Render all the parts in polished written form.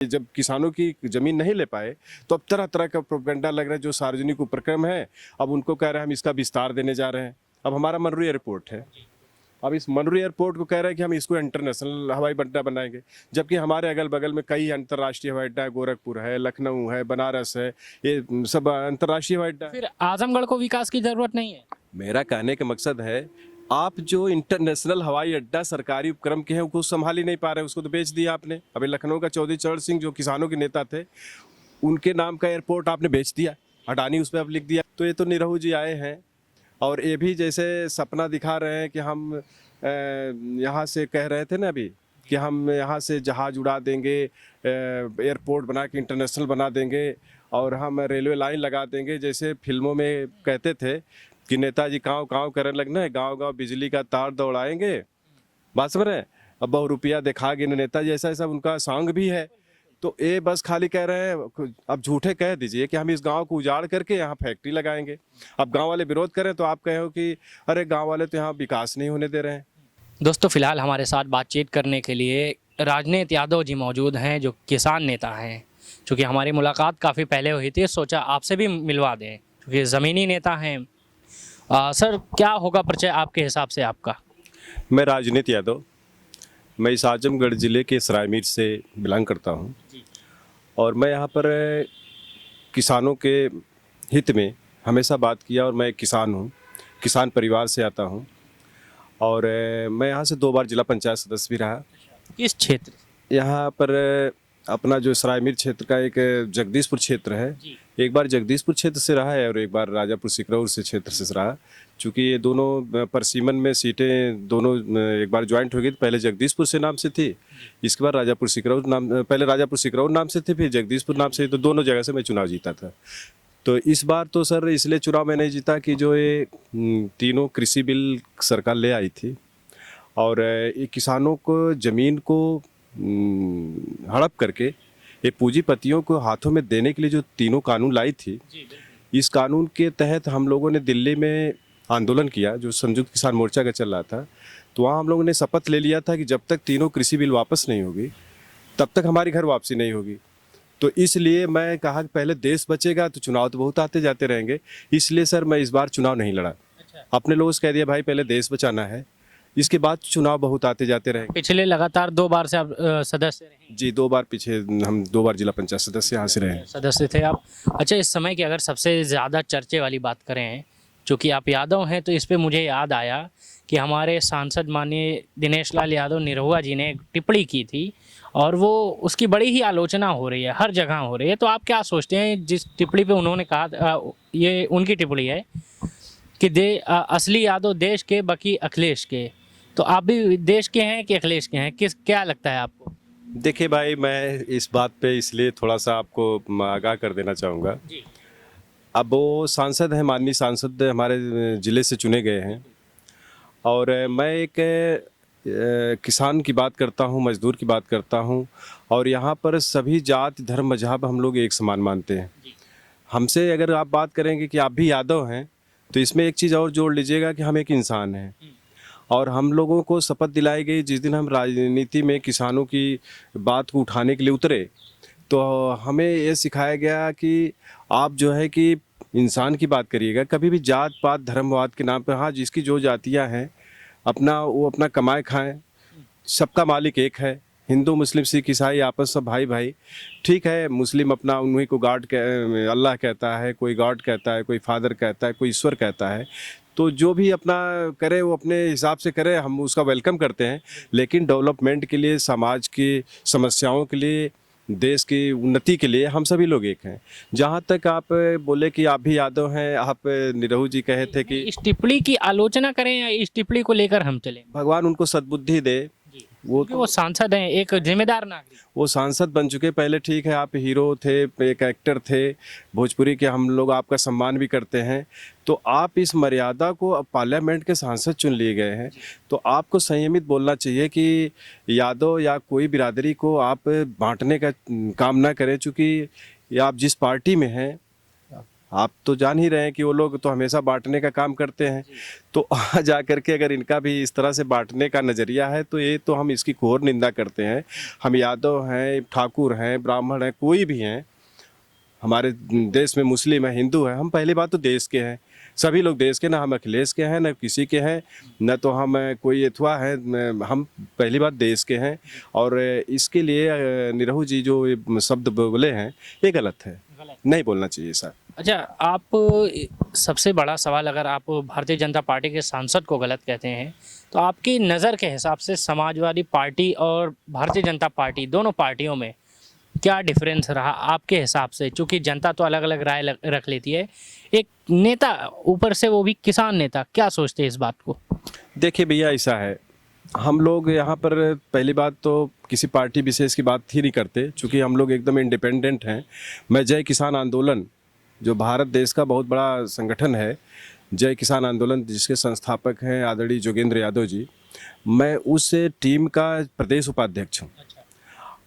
जब किसानों की ज़मीन नहीं ले पाए तो अब तरह तरह का प्रोपेगेंडा लग रहा है। जो सार्वजनिक उपक्रम है अब उनको कह रहे हैं हम इसका विस्तार देने जा रहे हैं। अब हमारा मनरू एयरपोर्ट है, अब इस मनरू एयरपोर्ट को कह रहे हैं कि हम इसको इंटरनेशनल हवाई अड्डा बनाएंगे, जबकि हमारे अगल बगल में कई अंतर्राष्ट्रीय हवाई अड्डा है। गोरखपुर है, लखनऊ है, बनारस है, ये सब अंतर्राष्ट्रीय हवाई अड्डा है। फिर आजमगढ़ को विकास की जरूरत नहीं है? मेरा कहने का मकसद है आप जो इंटरनेशनल हवाई अड्डा सरकारी उपक्रम के हैं उसको संभाल ही नहीं पा रहे, उसको तो बेच दिया आपने। अभी लखनऊ का चौधरी चरण सिंह जो किसानों के नेता थे, उनके नाम का एयरपोर्ट आपने बेच दिया, अडानी उस पर अब लिख दिया। तो ये तो निरहू जी आए हैं और ये भी जैसे सपना दिखा रहे हैं कि हम यहाँ से कह रहे थे ना अभी कि हम यहाँ से जहाज़ उड़ा देंगे, एयरपोर्ट बना के इंटरनेशनल बना देंगे और हम रेलवे लाइन लगा देंगे। जैसे फिल्मों में कहते थे कि नेताजी काँव काँव करने लगना है, गांव गांव बिजली का तार दौड़ाएंगे, बात समझ रहे हैं। अब बहु रुपया दिखागे नेताजी, ऐसा ऐसा उनका सॉन्ग भी है। तो ये बस खाली कह रहे हैं, अब झूठे कह दीजिए कि हम इस गांव को उजाड़ करके यहाँ फैक्ट्री लगाएंगे। अब गांव वाले विरोध करें तो आप कहो कि अरे गांव वाले तो यहाँ विकास नहीं होने दे रहे हैं। दोस्तों फिलहाल हमारे साथ बातचीत करने के लिए राजनीत यादव जी मौजूद हैं, जो किसान नेता हैं। चूँकि हमारी मुलाकात काफ़ी पहले हुई थी, सोचा आपसे भी मिलवा दें, क्योंकि ज़मीनी नेता हैं। सर, क्या होगा परिचय आपके हिसाब से आपका? मैं राजनीत यादव, मैं इस आजमगढ़ ज़िले के सराय मीर से बिलोंग करता हूँ और मैं यहाँ पर किसानों के हित में हमेशा बात किया। और मैं एक किसान हूँ, किसान परिवार से आता हूँ और मैं यहाँ से 2 बार जिला पंचायत सदस्य भी रहा। किस क्षेत्र? यहाँ पर अपना जो सराय मीर क्षेत्र का एक जगदीशपुर क्षेत्र है, एक बार जगदीशपुर क्षेत्र से रहा है और एक बार राजापुर सिकरौर से क्षेत्र से रहा। चूँकि ये दोनों परसीमन में सीटें दोनों एक बार ज्वाइंट हो गई। पहले जगदीशपुर से नाम से थी, इसके बाद राजापुर सिकरौर नाम, पहले राजापुर सिकरौर नाम से थी, फिर जगदीशपुर नाम से। तो दोनों जगह से मैं चुनाव जीता था। तो इस बार तो सर इसलिए चुनाव मैं नहीं जीता कि जो ये तीनों कृषि बिल सरकार ले आई थी और ये किसानों को ज़मीन को हड़प करके ये पूंजीपतियों को हाथों में देने के लिए जो तीनों कानून लाई थी, इस कानून के तहत हम लोगों ने दिल्ली में आंदोलन किया जो संयुक्त किसान मोर्चा का चल रहा था। तो वहाँ हम लोगों ने शपथ ले लिया था कि जब तक तीनों कृषि बिल वापस नहीं होगी तब तक हमारी घर वापसी नहीं होगी। तो इसलिए मैं कहा कि पहले देश बचेगा तो चुनाव तो बहुत आते जाते रहेंगे, इसलिए सर मैं इस बार चुनाव नहीं लड़ा। अपने लोगों से कह दिया भाई पहले देश बचाना है, इसके बाद चुनाव बहुत आते जाते रहेंगे। पिछले लगातार 2 बार से आप सदस्य रहे? जी 2 बार, पीछे हम 2 बार जिला पंचायत सदस्य यहाँ से रहे। सदस्य थे आप। अच्छा, इस समय की अगर सबसे ज़्यादा चर्चे वाली बात करें, चूँकि आप यादव हैं, तो इस पे मुझे याद आया कि हमारे सांसद माननीय दिनेश लाल यादव निरहुआ जी ने एक टिप्पणी की थी और वो उसकी बड़ी ही आलोचना हो रही है, हर जगह हो रही है। तो आप क्या सोचते हैं जिस टिप्पणी पे उन्होंने कहा, ये उनकी टिप्पणी है कि असली यादव देश के, बाकी अखिलेश के। तो आप भी देश के हैं कि अखिलेश के हैं, क्या लगता है आपको? देखिए भाई, मैं इस बात पे इसलिए थोड़ा सा आपको आगाह कर देना चाहूँगा। अब वो सांसद हैं, माननीय सांसद हमारे ज़िले से चुने गए हैं और मैं एक किसान की बात करता हूँ, मजदूर की बात करता हूँ और यहाँ पर सभी जाति धर्म मजहब हम लोग एक समान मानते हैं। हमसे अगर आप बात करेंगे कि आप भी यादव हैं तो इसमें एक चीज़ और जोड़ लीजिएगा कि हम एक इंसान हैं। और हम लोगों को शपथ दिलाई गई जिस दिन हम राजनीति में किसानों की बात को उठाने के लिए उतरे, तो हमें ये सिखाया गया कि आप जो है कि इंसान की बात करिएगा, कभी भी जात पात धर्मवाद के नाम पर। हाँ, जिसकी जो जातियां हैं वो अपना कमाए खाएं, सबका मालिक एक है। हिंदू मुस्लिम सिख ईसाई आपस सब भाई भाई, ठीक है। मुस्लिम अपना उन्हीं को अल्लाह कहता है, कोई गॉड कहता है, कोई फादर कहता है, कोई ईश्वर कहता है। तो जो भी अपना करे वो अपने हिसाब से करे, हम उसका वेलकम करते हैं। लेकिन डेवलपमेंट के लिए, समाज की समस्याओं के लिए, देश की उन्नति के लिए हम सभी लोग एक हैं। जहाँ तक आप बोले कि आप भी यादव हैं, आप निरहू जी कहे थे कि इस टिप्पणी की आलोचना करें या इस टिप्पणी को लेकर हम चलें? भगवान उनको सद्बुद्धि दे। वो सांसद हैं, एक जिम्मेदार नागरिक। वो सांसद बन चुके पहले, ठीक है। आप हीरो थे, एक एक्टर थे भोजपुरी के, हम लोग आपका सम्मान भी करते हैं। तो आप इस मर्यादा को, अब पार्लियामेंट के सांसद चुन लिए गए हैं तो आपको संयमित बोलना चाहिए कि यादव या कोई बिरादरी को आप बांटने का काम ना करें। चूँकि आप जिस पार्टी में हैं आप तो जान ही रहे हैं कि वो लोग तो हमेशा बांटने का काम करते हैं। तो आ जा करके अगर इनका भी इस तरह से बांटने का नज़रिया है तो ये तो हम इसकी घोर निंदा करते हैं। हम यादव हैं, ठाकुर हैं, ब्राह्मण हैं, कोई भी हैं, हमारे देश में मुस्लिम है, हिंदू है, हम पहली बात तो देश के हैं, सभी लोग देश के, ना हम अखिलेश के हैं ना किसी के हैं, न तो हम कोई अथवा है, हम पहली बात देश के हैं। और इसके लिए निरहू जी जो ये शब्द बोले हैं ये गलत है, नहीं बोलना चाहिए सर। अच्छा, आप सबसे बड़ा सवाल, अगर आप भारतीय जनता पार्टी के सांसद को गलत कहते हैं तो आपकी नज़र के हिसाब से समाजवादी पार्टी और भारतीय जनता पार्टी दोनों पार्टियों में क्या डिफरेंस रहा आपके हिसाब से? क्योंकि जनता तो अलग अलग राय रख लेती है, एक नेता ऊपर से वो भी किसान नेता क्या सोचते हैं इस बात को? देखिए भैया, ऐसा है, हम लोग यहाँ पर पहली बात तो किसी पार्टी विशेष की बात ही नहीं करते, चूँकि हम लोग एकदम इंडिपेंडेंट हैं। मैं जय किसान आंदोलन, जो भारत देश का बहुत बड़ा संगठन है, जय किसान आंदोलन जिसके संस्थापक हैं आदरणीय जोगेंद्र यादव जी, मैं उस टीम का प्रदेश उपाध्यक्ष हूँ।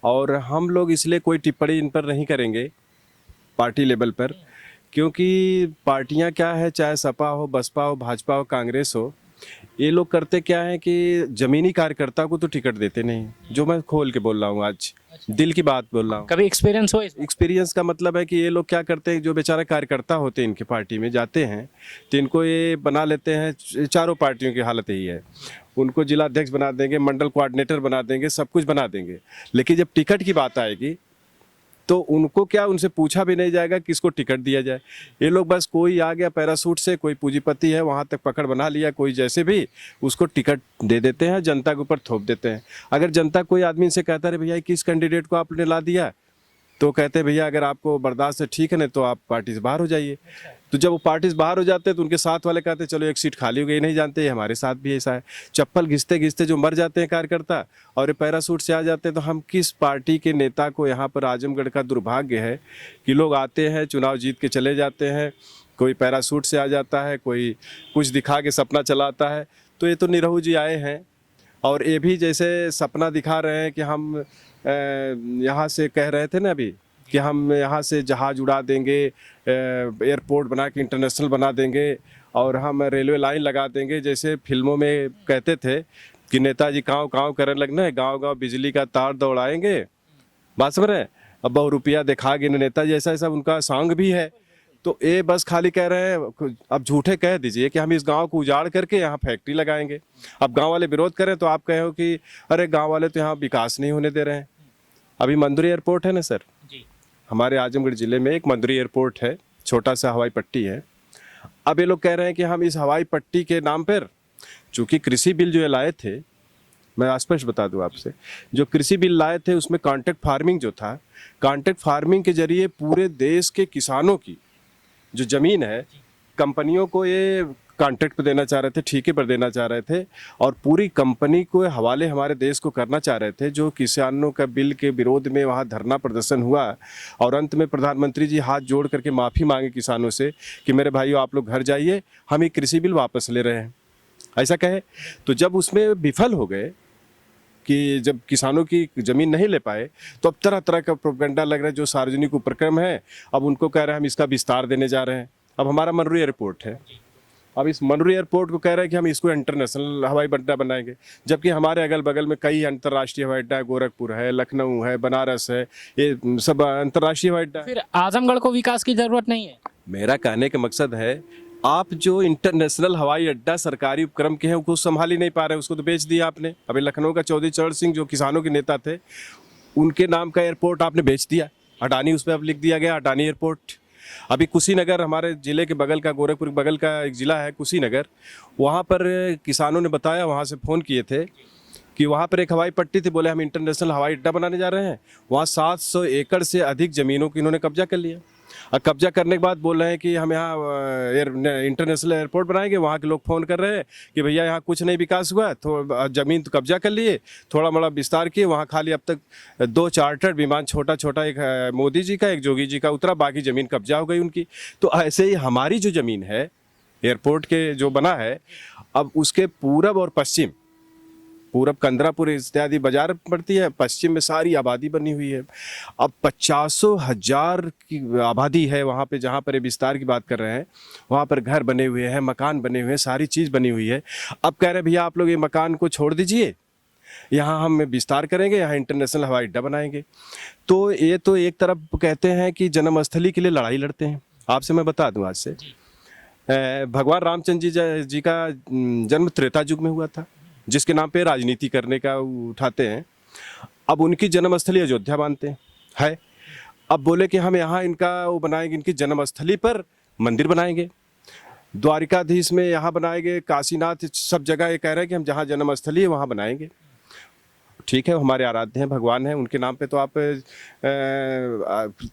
और हम लोग इसलिए कोई टिप्पणी इन पर नहीं करेंगे पार्टी लेवल पर, क्योंकि पार्टियां क्या है, चाहे सपा हो, बसपा हो, भाजपा हो, कांग्रेस हो, ये लोग करते क्या है कि जमीनी कार्यकर्ता को तो टिकट देते नहीं। जो मैं खोल के बोल रहा हूँ, आज दिल की बात बोल रहा हूँ। कभी एक्सपीरियंस हो एक्सपीरियंस का मतलब है कि ये लोग क्या करते हैं, जो बेचारा कार्यकर्ता होते हैं इनकी पार्टी में जाते हैं तो इनको ये बना लेते हैं। चारों पार्टियों की हालत यही है, उनको जिला अध्यक्ष बना देंगे, मंडल कोऑर्डिनेटर बना देंगे, सब कुछ बना देंगे, लेकिन जब टिकट की बात आएगी तो उनको क्या, उनसे पूछा भी नहीं जाएगा किसको टिकट दिया जाए। ये लोग बस कोई आ गया पैरासूट से, कोई पूंजीपति है वहाँ तक पकड़ बना लिया, कोई जैसे भी उसको टिकट दे देते हैं, जनता के ऊपर थोप देते हैं। अगर जनता कोई आदमी से कहता है भैया किस कैंडिडेट को आपने ला दिया, तो कहते हैं भैया अगर आपको बर्दाश्त है ठीक है ना, तो आप पार्टी से बाहर हो जाइए। तो जब वो पार्टी से बाहर हो जाते हैं तो उनके साथ वाले कहते हैं चलो एक सीट खाली हो गई, नहीं जानते हमारे साथ भी ऐसा है। चप्पल घिसते घिसते जो मर जाते हैं कार्यकर्ता और ये पैरासूट से आ जाते हैं, तो हम किस पार्टी के नेता को, यहाँ पर आजमगढ़ का दुर्भाग्य है कि लोग आते हैं, चुनाव जीत के चले जाते हैं, कोई पैरासूट से आ जाता है, कोई कुछ दिखा के सपना चलाता है। तो ये तो निरहू जी आए हैं और ये भी जैसे सपना दिखा रहे हैं कि हम यहाँ से कह रहे थे ना अभी कि हम यहाँ से जहाज़ उड़ा देंगे, एयरपोर्ट बना के इंटरनेशनल बना देंगे और हम रेलवे लाइन लगा देंगे, जैसे फिल्मों में कहते थे कि नेताजी काँव काँव करने लगना है, गांव गांव बिजली का तार दौड़ाएंगे। बात समझ रहे हैं? अब बहुत रुपया दिखागे नेताजी, ऐसा ऐसा उनका सॉन्ग भी है। तो ये बस खाली कह रहे हैं, अब झूठे कह दीजिए कि हम इस गांव को उजाड़ करके यहाँ फैक्ट्री लगाएंगे। अब गांव वाले विरोध करें तो आप कहो कि अरे गांव वाले तो यहाँ विकास नहीं होने दे रहे हैं। अभी मंदुरी एयरपोर्ट है ना सर जी, हमारे आजमगढ़ ज़िले में एक मंदुरी एयरपोर्ट है, छोटा सा हवाई पट्टी है। अब ये लोग कह रहे हैं कि हम इस हवाई पट्टी के नाम पर, चूँकि कृषि बिल जो ये लाए थे, मैं स्पष्ट बता दूं आपसे, जो कृषि बिल लाए थे उसमें कॉन्ट्रैक्ट फार्मिंग जो था, कॉन्ट्रैक्ट फार्मिंग के जरिए पूरे देश के किसानों की जो ज़मीन है कंपनियों को ये कॉन्ट्रैक्ट पर देना चाह रहे थे, ठेके पर देना चाह रहे थे और पूरी कंपनी को हवाले हमारे देश को करना चाह रहे थे। जो किसानों का बिल के विरोध में वहाँ धरना प्रदर्शन हुआ और अंत में प्रधानमंत्री जी हाथ जोड़ करके माफ़ी मांगे किसानों से कि मेरे भाइयों आप लोग घर जाइए, हम ये कृषि बिल वापस ले रहे हैं, ऐसा कहे। तो जब उसमें विफल हो गए कि जब किसानों की ज़मीन नहीं ले पाए, तो अब तरह तरह का प्रोपेगेंडा लग रहा है। जो सार्वजनिक उपक्रम है अब उनको कह रहे हैं हम इसका विस्तार देने जा रहे हैं। अब हमारा मंदुरी एयरपोर्ट है, अब इस मंदुरी एयरपोर्ट को कह रहे हैं कि हम इसको इंटरनेशनल हवाई अड्डा बनाएंगे, जबकि हमारे अगल बगल में कई अंतर्राष्ट्रीय हवाई अड्डा है, गोरखपुर है, लखनऊ है, बनारस है, ये सब अंतर्राष्ट्रीय हवाई अड्डा है। फिर आजमगढ़ को विकास की जरूरत नहीं है? मेरा कहने का मकसद है, आप जो इंटरनेशनल हवाई अड्डा सरकारी उपक्रम के हैं उसको संभाल ही नहीं पा रहे, उसको तो बेच दिया आपने। अभी लखनऊ का चौधरी चरण सिंह जो किसानों के नेता थे, उनके नाम का एयरपोर्ट आपने बेच दिया, अडानी उस पर अब लिख दिया गया अडानी एयरपोर्ट। अभी कुशीनगर, हमारे ज़िले के बगल का, गोरखपुर के बगल का एक ज़िला है कुशीनगर, वहाँ पर किसानों ने बताया, वहाँ से फ़ोन किए थे कि वहाँ पर एक हवाई पट्टी थी, बोले हम इंटरनेशनल हवाई अड्डा बनाने जा रहे हैं। वहाँ 700 एकड़ से अधिक ज़मीनों की इन्होंने कब्जा कर लिया और कब्जा करने के बाद बोल रहे हैं कि हम यहाँ इंटरनेशनल एयरपोर्ट बनाएंगे। वहाँ के लोग फ़ोन कर रहे हैं कि भैया यहाँ कुछ नहीं विकास हुआ, तो ज़मीन तो कब्जा कर लिए, थोड़ा मोड़ा विस्तार किए, वहाँ खाली अब तक 2 चार्टर्ड विमान, छोटा छोटा, एक मोदी जी का, एक जोगी जी का उतरा, बाकी ज़मीन कब्जा हो गई उनकी। तो ऐसे ही हमारी जो ज़मीन है एयरपोर्ट के जो बना है, अब उसके पूरब और पश्चिम पूरब कंदरापुर इत्यादि बाजार पड़ती है, पश्चिम में सारी आबादी बनी हुई है। अब 50,000 की आबादी है वहाँ पे, जहाँ पर ये विस्तार की बात कर रहे हैं, वहाँ पर घर बने हुए हैं, मकान बने हुए हैं, सारी चीज़ बनी हुई है। अब कह रहे हैं भैया आप लोग ये मकान को छोड़ दीजिए, यहाँ हम विस्तार करेंगे, यहाँ इंटरनेशनल हवाई अड्डा बनाएंगे। तो ये तो एक तरफ कहते हैं कि जन्मस्थली के लिए लड़ाई लड़ते हैं। आपसे मैं बता दूं आज से, भगवान रामचंद्र जी का जन्म त्रेता युग में हुआ था, जिसके नाम पे राजनीति करने का उठाते हैं। अब उनकी जन्मस्थली अयोध्या मानते हैं है। अब बोले कि हम यहाँ इनका वो बनाएंगे, इनकी जन्मस्थली पर मंदिर बनाएंगे, द्वारिकाधीश में यहाँ बनाएंगे, काशीनाथ, सब जगह ये कह रहे हैं कि हम जहाँ जन्मस्थली है वहाँ बनाएंगे। ठीक है, हमारे आराध्य हैं, भगवान हैं, उनके नाम पे तो आप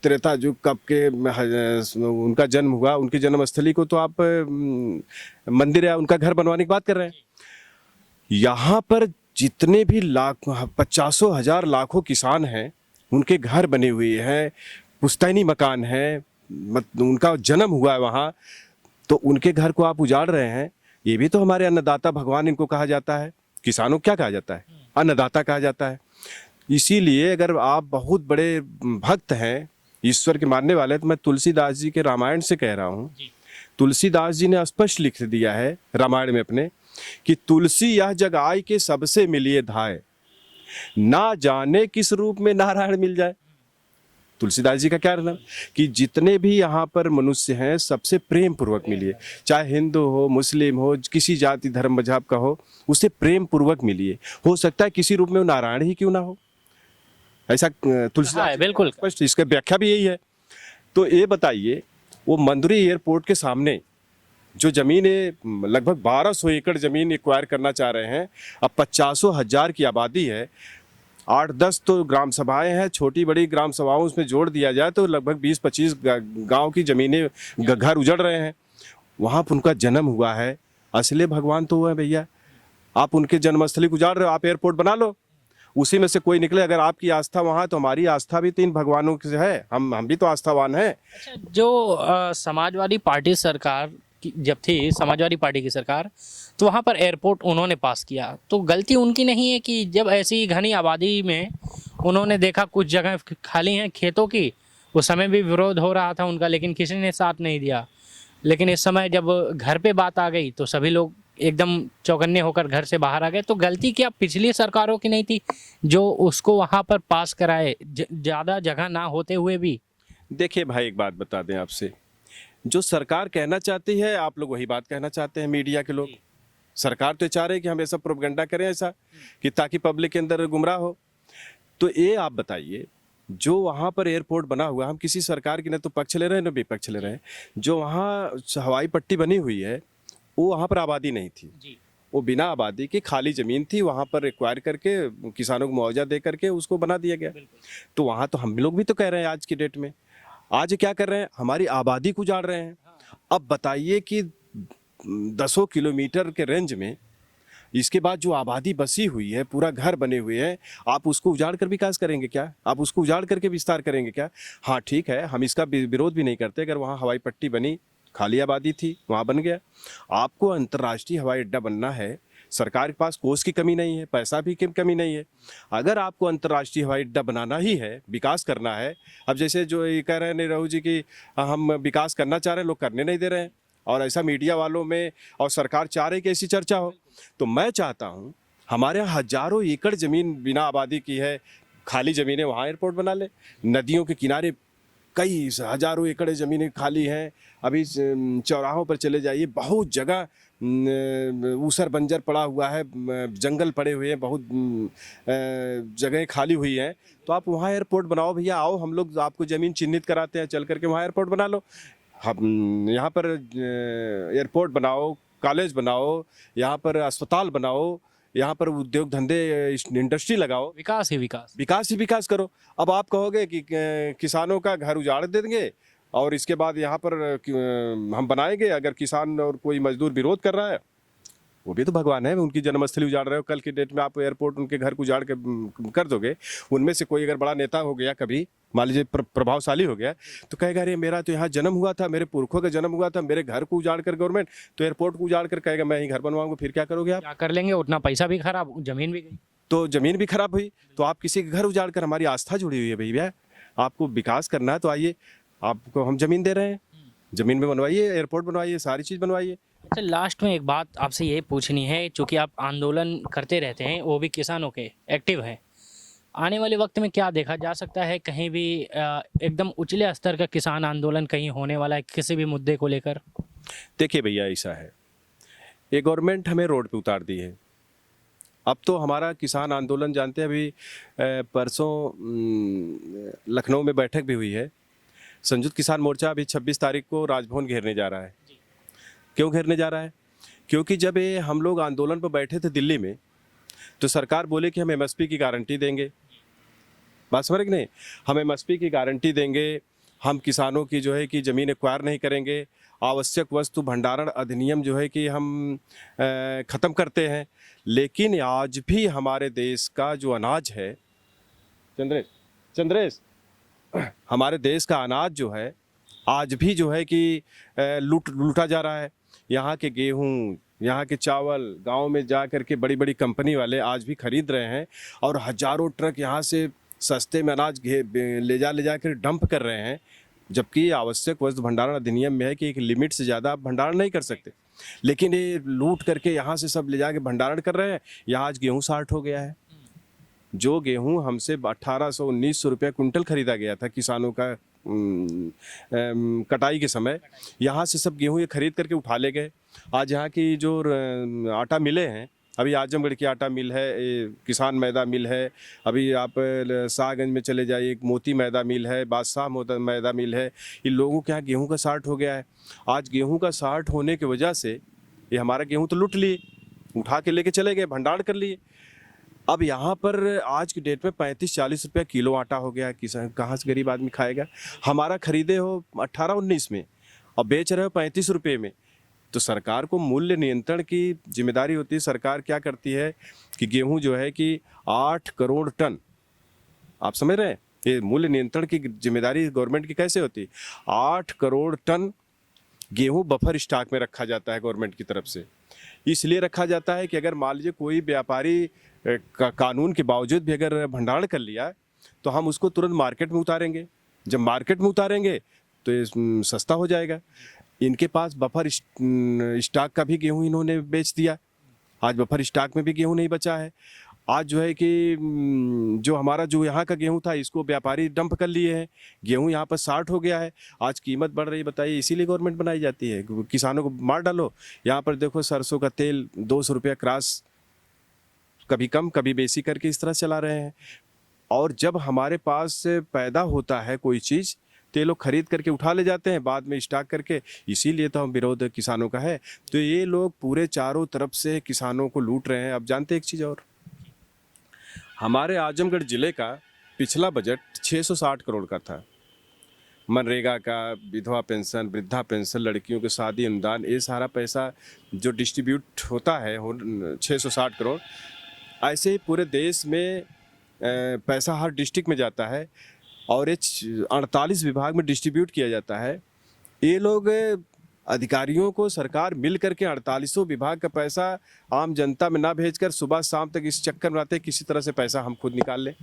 त्रेता युग कब के उनका जन्म हुआ, उनकी जन्मस्थली को तो आप मंदिर या उनका घर बनवाने की बात कर रहे हैं। यहाँ पर जितने भी लाख 50,000 लाखों किसान हैं, उनके घर बने हुए हैं, पुश्तैनी मकान है, उनका जन्म हुआ है वहाँ, तो उनके घर को आप उजाड़ रहे हैं। ये भी तो हमारे अन्नदाता भगवान इनको कहा जाता है। किसानों को क्या कहा जाता है? अन्नदाता कहा जाता है। इसीलिए अगर आप बहुत बड़े भक्त हैं, ईश्वर के मानने वाले, तो मैं तुलसीदास जी के रामायण से कह रहा हूँ। तुलसीदास जी ने स्पष्ट लिख दिया है रामायण में अपने कि तुलसी यह जग आय के सबसे मिलिए धाय, ना जाने किस रूप में नारायण मिल जाए। तुलसीदास जी का क्या रहना कि जितने भी यहाँ पर मनुष्य हैं सबसे प्रेम पूर्वक मिलिए, चाहे हिंदू हो, मुस्लिम हो, किसी जाति धर्म मजहब का हो, उससे प्रेम पूर्वक मिलिए। हो सकता है किसी रूप में वो नारायण ही क्यों ना हो, ऐसा तुलसीदास बिल्कुल स्पष्ट, इसका व्याख्या भी यही है। तो ये बताइए, वो मंदुरी एयरपोर्ट के सामने जो जमीन है, लगभग 1200 एकड़ जमीन एक्वायर करना चाह रहे हैं। अब 50,000 की आबादी है, 8-10 तो ग्राम सभाएं हैं, छोटी बड़ी ग्राम सभाओं उसमें जोड़ दिया जाए तो लगभग 20-25 गांव की जमीनें, घर उजड़ रहे हैं। वहाँ पर उनका जन्म हुआ है, असली भगवान तो वो है भैया। आप उनके जन्मस्थली को उजाड़ रहे हो, आप एयरपोर्ट बना लो, उसी में से कोई निकले। अगर आपकी आस्था वहाँ, तो हमारी आस्था भी 3 भगवानों से है, हम भी तो आस्थावान हैं। अच्छा, जो समाजवादी पार्टी सरकार जब थी, समाजवादी पार्टी की सरकार, तो वहाँ पर एयरपोर्ट उन्होंने पास किया, तो गलती उनकी नहीं है कि जब ऐसी घनी आबादी में उन्होंने देखा कुछ जगह खाली हैं खेतों की, उस समय भी विरोध हो रहा था उनका, लेकिन किसी ने साथ नहीं दिया। लेकिन इस समय जब घर पे बात आ गई तो सभी लोग एकदम चौकन्ने होकर घर से बाहर आ गए। तो गलती क्या पिछली सरकारों की नहीं थी जो उसको वहाँ पर पास कराए, ज़्यादा जगह ना होते हुए भी? देखिए भाई, एक बात बता दें आपसे, जो सरकार कहना चाहती है आप लोग वही बात कहना चाहते हैं, मीडिया के लोग। सरकार तो चाह रहे हैं कि हम ऐसा प्रोपेगेंडा करें ऐसा कि ताकि पब्लिक के अंदर गुमराह हो। तो ये आप बताइए, जो वहाँ पर एयरपोर्ट बना हुआ, हम किसी सरकार की न तो पक्ष ले रहे हैं न विपक्ष ले रहे हैं, जो वहाँ हवाई पट्टी बनी हुई है वो वहाँ पर आबादी नहीं थी, वो बिना आबादी की खाली ज़मीन थी, वहाँ पर एक्वायर करके किसानों को मुआवजा दे करके उसको बना दिया गया। तो वहाँ तो हम लोग भी तो कह रहे हैं, आज की डेट में आज क्या कर रहे हैं, हमारी आबादी को उजाड़ रहे हैं। अब बताइए कि 10 किलोमीटर के रेंज में इसके बाद जो आबादी बसी हुई है, पूरा घर बने हुए हैं, आप उसको उजाड़ कर विकास करेंगे क्या? आप उसको उजाड़ करके विस्तार करेंगे क्या? हाँ ठीक है, हम इसका विरोध भी नहीं करते। अगर वहाँ हवाई पट्टी बनी, खाली आबादी थी, वहाँ बन गया। आपको अंतर्राष्ट्रीय हवाई अड्डा बनना है, सरकार के पास कोष की कमी नहीं है, पैसा भी की कमी नहीं है। अगर आपको अंतर्राष्ट्रीय हवाई अड्डा बनाना ही है, विकास करना है, अब जैसे जो ये कह रहे हैं नेहरू जी की हम विकास करना चाह रहे हैं, लोग करने नहीं दे रहे हैं, और ऐसा मीडिया वालों में और सरकार चाह रही कि ऐसी चर्चा हो। तो मैं चाहता हूँ हमारे यहाँ हजारों एकड़ ज़मीन बिना आबादी की है, खाली ज़मीनें, वहाँ एयरपोर्ट बना ले। नदियों के किनारे कई हजारों एकड़ ज़मीनें खाली हैं। अभी चौराहों पर चले जाइए, बहुत जगह ऊसर बंजर पड़ा हुआ है, जंगल पड़े हुए हैं, बहुत जगह खाली हुई हैं। तो आप वहाँ एयरपोर्ट बनाओ भैया, आओ हम लोग आपको ज़मीन चिन्हित कराते हैं, चल करके वहाँ एयरपोर्ट बना लो। हम यहाँ पर एयरपोर्ट बनाओ, कॉलेज बनाओ, यहाँ पर अस्पताल बनाओ, यहाँ पर उद्योग धंधे, इंडस्ट्री लगाओ, विकास ही विकास, विकास ही विकास करो। अब आप कहोगे कि किसानों का घर उजाड़ देंगे और इसके बाद यहाँ पर हम बनाएंगे, अगर किसान और कोई मजदूर विरोध कर रहा है, वो भी तो भगवान है, उनकी जन्मस्थली उजाड़ रहे हो। कल की डेट में आप एयरपोर्ट उनके घर को उजाड़ के कर दोगे, उनमें से कोई अगर बड़ा नेता हो गया कभी मान लीजिए प्रभावशाली हो गया, तो कहेगा अरे मेरा तो यहाँ जन्म हुआ था, मेरे पुरखों का जन्म हुआ था, मेरे घर को उजाड़ कर गवर्नमेंट, तो एयरपोर्ट को उजाड़ कर कहेगा मैं ही घर बनवाऊंगा, फिर क्या करोगे आप? क्या कर लेंगे, उतना पैसा भी खराब, ज़मीन भी गई। तो ज़मीन भी खराब हुई। तो आप किसी के घर उजाड़ कर, हमारी आस्था जुड़ी हुई है भैया, आपको विकास करना है तो आइए, आपको हम ज़मीन दे रहे हैं, ज़मीन में बनवाइए, एयरपोर्ट बनवाइए, सारी चीज़ बनवाइए। अच्छा, लास्ट में एक बात आपसे ये पूछनी है, चूँकि आप आंदोलन करते रहते हैं, वो भी किसानों के एक्टिव हैं, आने वाले वक्त में क्या देखा जा सकता है, कहीं भी एकदम उचले स्तर का किसान आंदोलन कहीं होने वाला है किसी भी मुद्दे को लेकर? देखिए भैया, ऐसा है, ये गवर्नमेंट हमें रोड पे उतार दी है। अब तो हमारा किसान आंदोलन जानते हैं, अभी परसों लखनऊ में बैठक भी हुई है। संयुक्त किसान मोर्चा अभी 26 तारीख को राजभवन घेरने जा रहा है। क्यों घेरने जा रहा है? क्योंकि जब ये हम लोग आंदोलन पर बैठे थे दिल्ली में, तो सरकार बोले कि हम एमएसपी की गारंटी देंगे। बात समझ रहे कि नहीं? हम एमएसपी की गारंटी देंगे, हम किसानों की जो है कि ज़मीन एक्वायर नहीं करेंगे, आवश्यक वस्तु भंडारण अधिनियम जो है कि हम ख़त्म करते हैं। लेकिन आज भी हमारे देश का जो अनाज है, चंद्रेश, हमारे देश का अनाज जो है आज भी जो है कि लूटा जा रहा है। यहाँ के गेहूँ, यहाँ के चावल गांव में जा कर के बड़ी बड़ी कंपनी वाले आज भी खरीद रहे हैं, और हजारों ट्रक यहाँ से सस्ते में अनाज ले जा कर डंप कर रहे हैं। जबकि आवश्यक वस्तु भंडारण अधिनियम में है कि एक लिमिट से ज़्यादा आप भंडारण नहीं कर सकते, लेकिन ये लूट करके यहाँ से सब ले जाके भंडारण कर रहे हैं। यहाँ आज गेहूँ 60 हो गया है। जो गेहूं हमसे 1800-1900 रुपया कुंटल खरीदा गया था किसानों का कटाई के समय, यहाँ से सब गेहूं ये खरीद करके उठा ले गए। आज यहाँ की जो आटा मिले हैं, अभी आजमगढ़ की आटा मिल है, किसान मैदा मिल है, अभी आप शाहगंज में चले जाइए, एक मोती मैदा मिल है, बादशाह मैदा मिल है। इन लोगों के यहाँ गेहूँ का 60 हो गया है। आज गेहूँ का 60 होने की वजह से ये हमारा गेहूँ तो लूट लिए, उठा के लेके चले गए, भंडारण कर लिए। अब यहाँ पर आज की डेट में 35-40 रुपया किलो आटा हो गया है। किसान कहाँ से गरीब आदमी खाएगा? हमारा खरीदे हो 18-19 में और बेच रहे हो 35 रुपये में। तो सरकार को मूल्य नियंत्रण की जिम्मेदारी होती है। सरकार क्या करती है कि गेहूं जो है कि 8 करोड़ टन, आप समझ रहे हैं, ये मूल्य नियंत्रण की जिम्मेदारी गवर्नमेंट की कैसे होती है? 8 करोड़ टन गेहूं बफर स्टॉक में रखा जाता है गवर्नमेंट की तरफ से। इसलिए रखा जाता है कि अगर मान लीजिए कोई व्यापारी कानून के बावजूद भी अगर भंडारण कर लिया, तो हम उसको तुरंत मार्केट में उतारेंगे। जब मार्केट में उतारेंगे तो ये सस्ता हो जाएगा। इनके पास बफर स्टॉक का भी गेहूं इन्होंने बेच दिया। आज बफर स्टॉक में भी गेहूं नहीं बचा है। आज जो है कि जो हमारा जो यहाँ का गेहूं था, इसको व्यापारी डंप कर लिए हैं। गेहूं यहाँ पर 60 हो गया है। आज कीमत बढ़ रही, बताइए, इसीलिए गवर्नमेंट बनाई जाती है, किसानों को मार डालो। यहाँ पर देखो, सरसों का तेल 200 रुपया क्रॉस, कभी कम कभी बेसी करके इस तरह चला रहे हैं। और जब हमारे पास पैदा होता है कोई चीज़, तो ये लोग खरीद करके उठा ले जाते हैं बाद में स्टॉक करके। इसीलिए तो हम विरोध किसानों का है। तो ये लोग पूरे चारों तरफ से किसानों को लूट रहे हैं। अब जानते हैं एक चीज़ और, हमारे आजमगढ़ ज़िले का पिछला बजट 660 करोड़ का था। मनरेगा का, विधवा पेंशन, वृद्धा पेंशन, लड़कियों के शादी अनुदान, ये सारा पैसा जो डिस्ट्रीब्यूट होता है 660 करोड़। ऐसे ही पूरे देश में पैसा हर डिस्ट्रिक्ट में जाता है और ये 48 विभाग में डिस्ट्रीब्यूट किया जाता है। ये लोग अधिकारियों को सरकार मिल करके 48 विभाग का पैसा आम जनता में ना भेजकर सुबह शाम तक इस चक्कर में आते किसी तरह से पैसा हम खुद निकाल लें।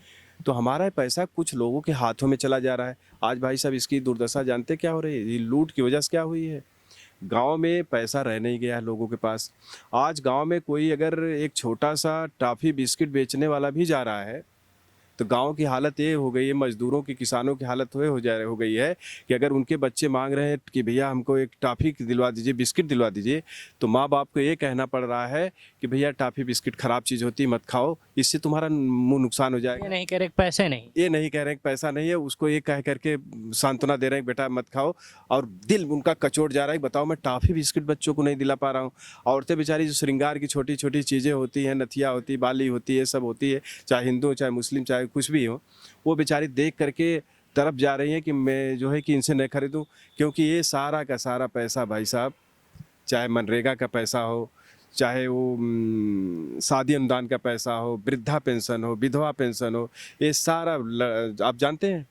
तो हमारा पैसा कुछ लोगों के हाथों में चला जा रहा है। आज भाई साहब इसकी दुर्दशा जानते क्या हो रही है? ये लूट की वजह से क्या हुई है? गांव में पैसा रह नहीं गया है लोगों के पास। आज गांव में कोई अगर एक छोटा सा टॉफ़ी बिस्किट बेचने वाला भी जा रहा है, तो गांव की हालत ये हो गई है, मजदूरों की, किसानों की हालत हो गई है कि अगर उनके बच्चे मांग रहे हैं कि भैया हमको एक टॉफ़ी दिलवा दीजिए, बिस्किट दिलवा दीजिए, तो माँ बाप को ये कहना पड़ रहा है कि भैया टॉफ़ी बिस्किट ख़राब चीज़ होती है, मत खाओ, इससे तुम्हारा मुँह नुकसान हो जाएगा। ये नहीं कह रहे पैसे नहीं, ये नहीं कह रहे हैं कि पैसा नहीं है, उसको ये कह करके सांत्वना दे रहे हैं कि बेटा मत खाओ, और दिल उनका कचोट जा रहा है। बताओ, मैं टॉफ़ी बिस्किट बच्चों को नहीं दिला पा रहा हूँ। औरतें बेचारी जो श्रृंगार की छोटी छोटी चीज़ें होती हैं, नथिया होती है, बाली होती है, सब होती है, चाहे हिंदू चाहे मुस्लिम चाहे कुछ भी हो, वो बेचारी देख करके तरफ जा रही हैं कि मैं जो है कि इनसे न खरीदूं। क्योंकि ये सारा का सारा पैसा भाई साहब, चाहे मनरेगा का पैसा हो, चाहे वो शादी अनुदान का पैसा हो, वृद्धा पेंशन हो, विधवा पेंशन हो, ये सारा आप जानते हैं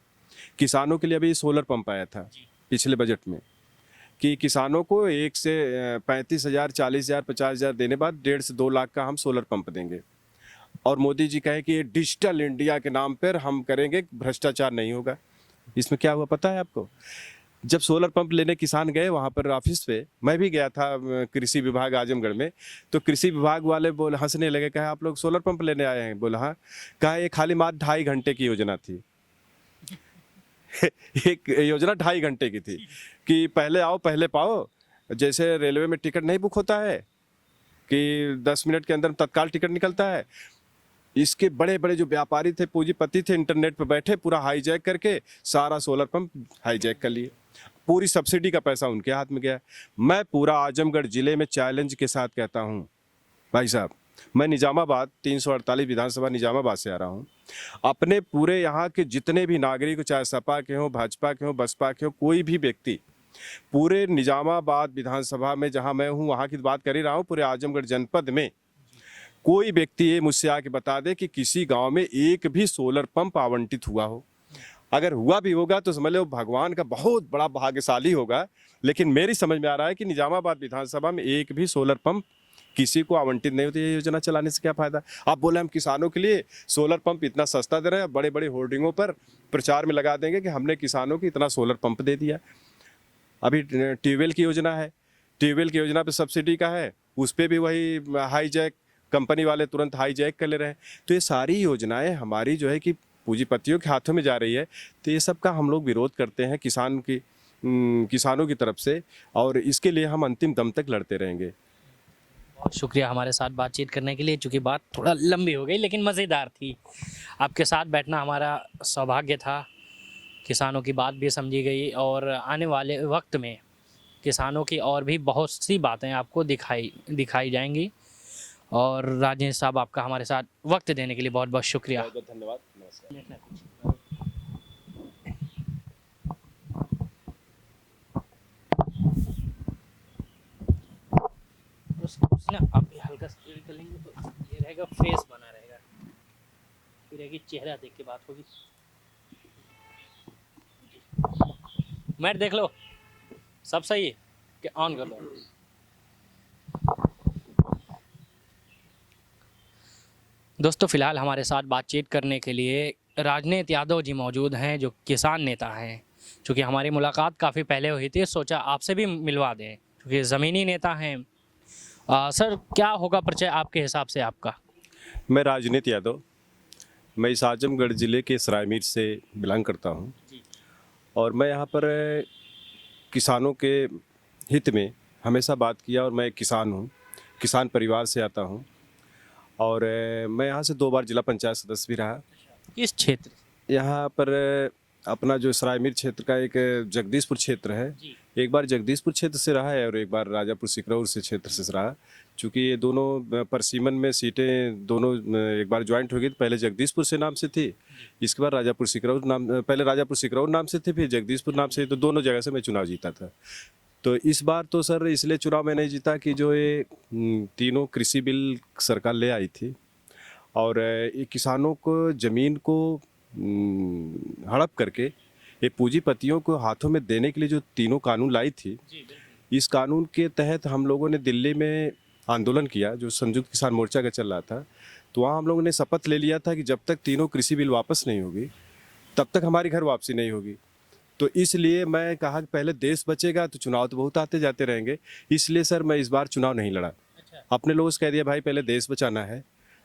किसानों के लिए अभी सोलर पंप आया था पिछले बजट में कि किसानों को 1 से 35,000, 40,000, 50,000 देने बाद 1.5 से 2 लाख का हम सोलर पंप देंगे। और मोदी जी कहे कि ये डिजिटल इंडिया के नाम पर हम करेंगे, भ्रष्टाचार नहीं होगा। इसमें क्या हुआ पता है आपको? जब सोलर पंप लेने किसान गए वहाँ पर ऑफिस पे, मैं भी गया था कृषि विभाग आजमगढ़ में, तो कृषि विभाग वाले बोले, हंसने लगे, कहा आप लोग सोलर पंप लेने आए हैं? बोला हाँ। कहा ये खाली मात्र 2.5 घंटे की योजना थी। एक योजना 2.5 घंटे की थी कि पहले आओ पहले पाओ। जैसे रेलवे में टिकट नहीं बुक होता है कि 10 मिनट के अंदर तत्काल टिकट निकलता है, इसके बड़े बड़े जो व्यापारी थे, पूंजीपति थे, इंटरनेट पर बैठे पूरा हाईजैक करके सारा सोलर पंप हाईजैक कर लिए। पूरी सब्सिडी का पैसा उनके हाथ में गया। मैं पूरा आजमगढ़ जिले में चैलेंज के साथ कहता हूं, भाई साहब, मैं निजामाबाद 348 विधानसभा निजामाबाद से आ रहा हूं। अपने पूरे यहाँ के जितने भी नागरिक, चाहे सपा के हों, भाजपा के हों, बसपा के हों, कोई भी व्यक्ति पूरे निजामाबाद विधानसभा में जहाँ मैं हूँ वहाँ की बात कर ही रहा हूँ, पूरे आजमगढ़ जनपद में कोई व्यक्ति ये मुझसे आके बता दे कि किसी गांव में एक भी सोलर पंप आवंटित हुआ हो। अगर हुआ भी होगा तो समझ लो भगवान का बहुत बड़ा भाग्यशाली होगा। लेकिन मेरी समझ में आ रहा है कि निजामाबाद विधानसभा में एक भी सोलर पंप किसी को आवंटित नहीं होती। ये योजना चलाने से क्या फायदा? आप बोले हम किसानों के लिए सोलर पंप इतना सस्ता दे रहे हैं, बड़े बड़े होर्डिंगों पर प्रचार में लगा देंगे कि हमने किसानों को इतना सोलर पंप दे दिया। अभी ट्यूबवेल की योजना है, ट्यूबवेल की योजना पे सब्सिडी का है, उस पर भी वही हाईजैक, कंपनी वाले तुरंत हाईजैक कर ले रहे हैं। तो ये सारी योजनाएं हमारी जो है कि पूंजीपतियों के हाथों में जा रही है। तो ये सब का हम लोग विरोध करते हैं किसानों की तरफ से, और इसके लिए हम अंतिम दम तक लड़ते रहेंगे। बहुत शुक्रिया हमारे साथ बातचीत करने के लिए। चूँकि बात थोड़ा लंबी हो गई लेकिन मज़ेदार थी। आपके साथ बैठना हमारा सौभाग्य था। किसानों की बात भी समझी गई और आने वाले वक्त में किसानों की और भी बहुत सी बातें आपको दिखाई जाएंगी। और राजेश साहब, आपका हमारे साथ वक्त देने के लिए बहुत बहुत शुक्रिया। बहुत बहुत धन्यवाद। नमस्कार। उसने अभी हल्का सा कर लेंगे तो ये रहेगा, फेस बना रहेगा, फिर रहेगी चेहरा देख के बात होगी। मैट देख लो, सब सही है कि ऑन कर लो। दोस्तों, फिलहाल हमारे साथ बातचीत करने के लिए राजनीत यादव जी मौजूद हैं, जो किसान नेता हैं। चूँकि हमारी मुलाकात काफ़ी पहले हुई थी, सोचा आपसे भी मिलवा दें, क्योंकि ज़मीनी नेता हैं। सर, क्या होगा परिचय आपके हिसाब से आपका? मैं राजनीत यादव, मैं इस आजमगढ़ ज़िले के सरायमीर से बिलोंग करता हूँ और मैं यहाँ पर किसानों के हित में हमेशा बात किया। और मैं किसान हूँ, किसान परिवार से आता हूँ और मैं यहाँ से 2 बार जिला पंचायत सदस्य भी रहा। किस क्षेत्र? यहाँ पर अपना जो सरायमीर क्षेत्र का एक जगदीशपुर क्षेत्र है, एक बार जगदीशपुर क्षेत्र से रहा है और एक बार राजापुर सिकरौर से क्षेत्र से रहा। चूँकि ये दोनों परसीमन में सीटें दोनों एक बार ज्वाइंट हो गई। पहले जगदीशपुर से नाम से थी, इसके बाद राजापुर सिकरौर नाम, पहले राजापुर सिकरौर नाम से थी, फिर जगदीशपुर नाम से। तो दोनों जगह से मैं चुनाव जीता था। तो इस बार तो सर इसलिए चुनाव मैं नहीं जीता कि जो ये तीनों कृषि बिल सरकार ले आई थी और ये किसानों को ज़मीन को हड़प करके ये पूंजीपतियों को हाथों में देने के लिए जो तीनों कानून लाई थी, इस कानून के तहत हम लोगों ने दिल्ली में आंदोलन किया जो संयुक्त किसान मोर्चा का चल रहा था। तो वहाँ हम लोगों ने शपथ ले लिया था कि जब तक तीनों कृषि बिल वापस नहीं होगी तब तक हमारी घर वापसी नहीं होगी। तो इसलिए मैं कहा कि पहले देश बचेगा तो चुनाव तो बहुत आते जाते रहेंगे, इसलिए सर मैं इस बार चुनाव नहीं लड़ा। अपने लोगों से कह दिया भाई पहले देश बचाना है,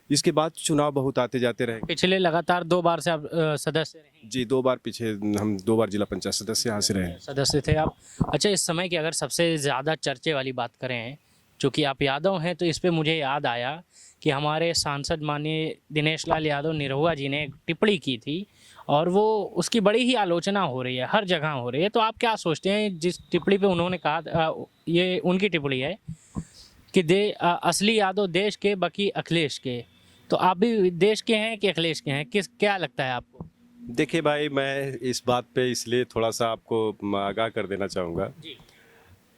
इसके बाद चुनाव बहुत आते जाते रहेंगे। पिछले लगातार 2 बार से आप सदस्य रहे? जी 2 बार पीछे, हम 2 बार जिला पंचायत सदस्य यहाँ से रहे। सदस्य थे आप। अच्छा, इस समय की अगर सबसे ज़्यादा चर्चे वाली बात करें, चूँकि आप यादव हैं, तो इस पे मुझे याद आया कि हमारे सांसद माननीय दिनेश लाल यादव निरहुआ जी ने एक टिप्पणी की थी और वो उसकी बड़ी ही आलोचना हो रही है, हर जगह हो रही है। तो आप क्या सोचते हैं जिस टिप्पणी पे उन्होंने कहा, ये उनकी टिप्पणी है कि असली यादव देश के, बाकी अखिलेश के। तो आप भी देश के हैं कि अखिलेश के हैं? क्या लगता है आपको? देखिए भाई, मैं इस बात पे इसलिए थोड़ा सा आपको आगाह कर देना चाहूँगा।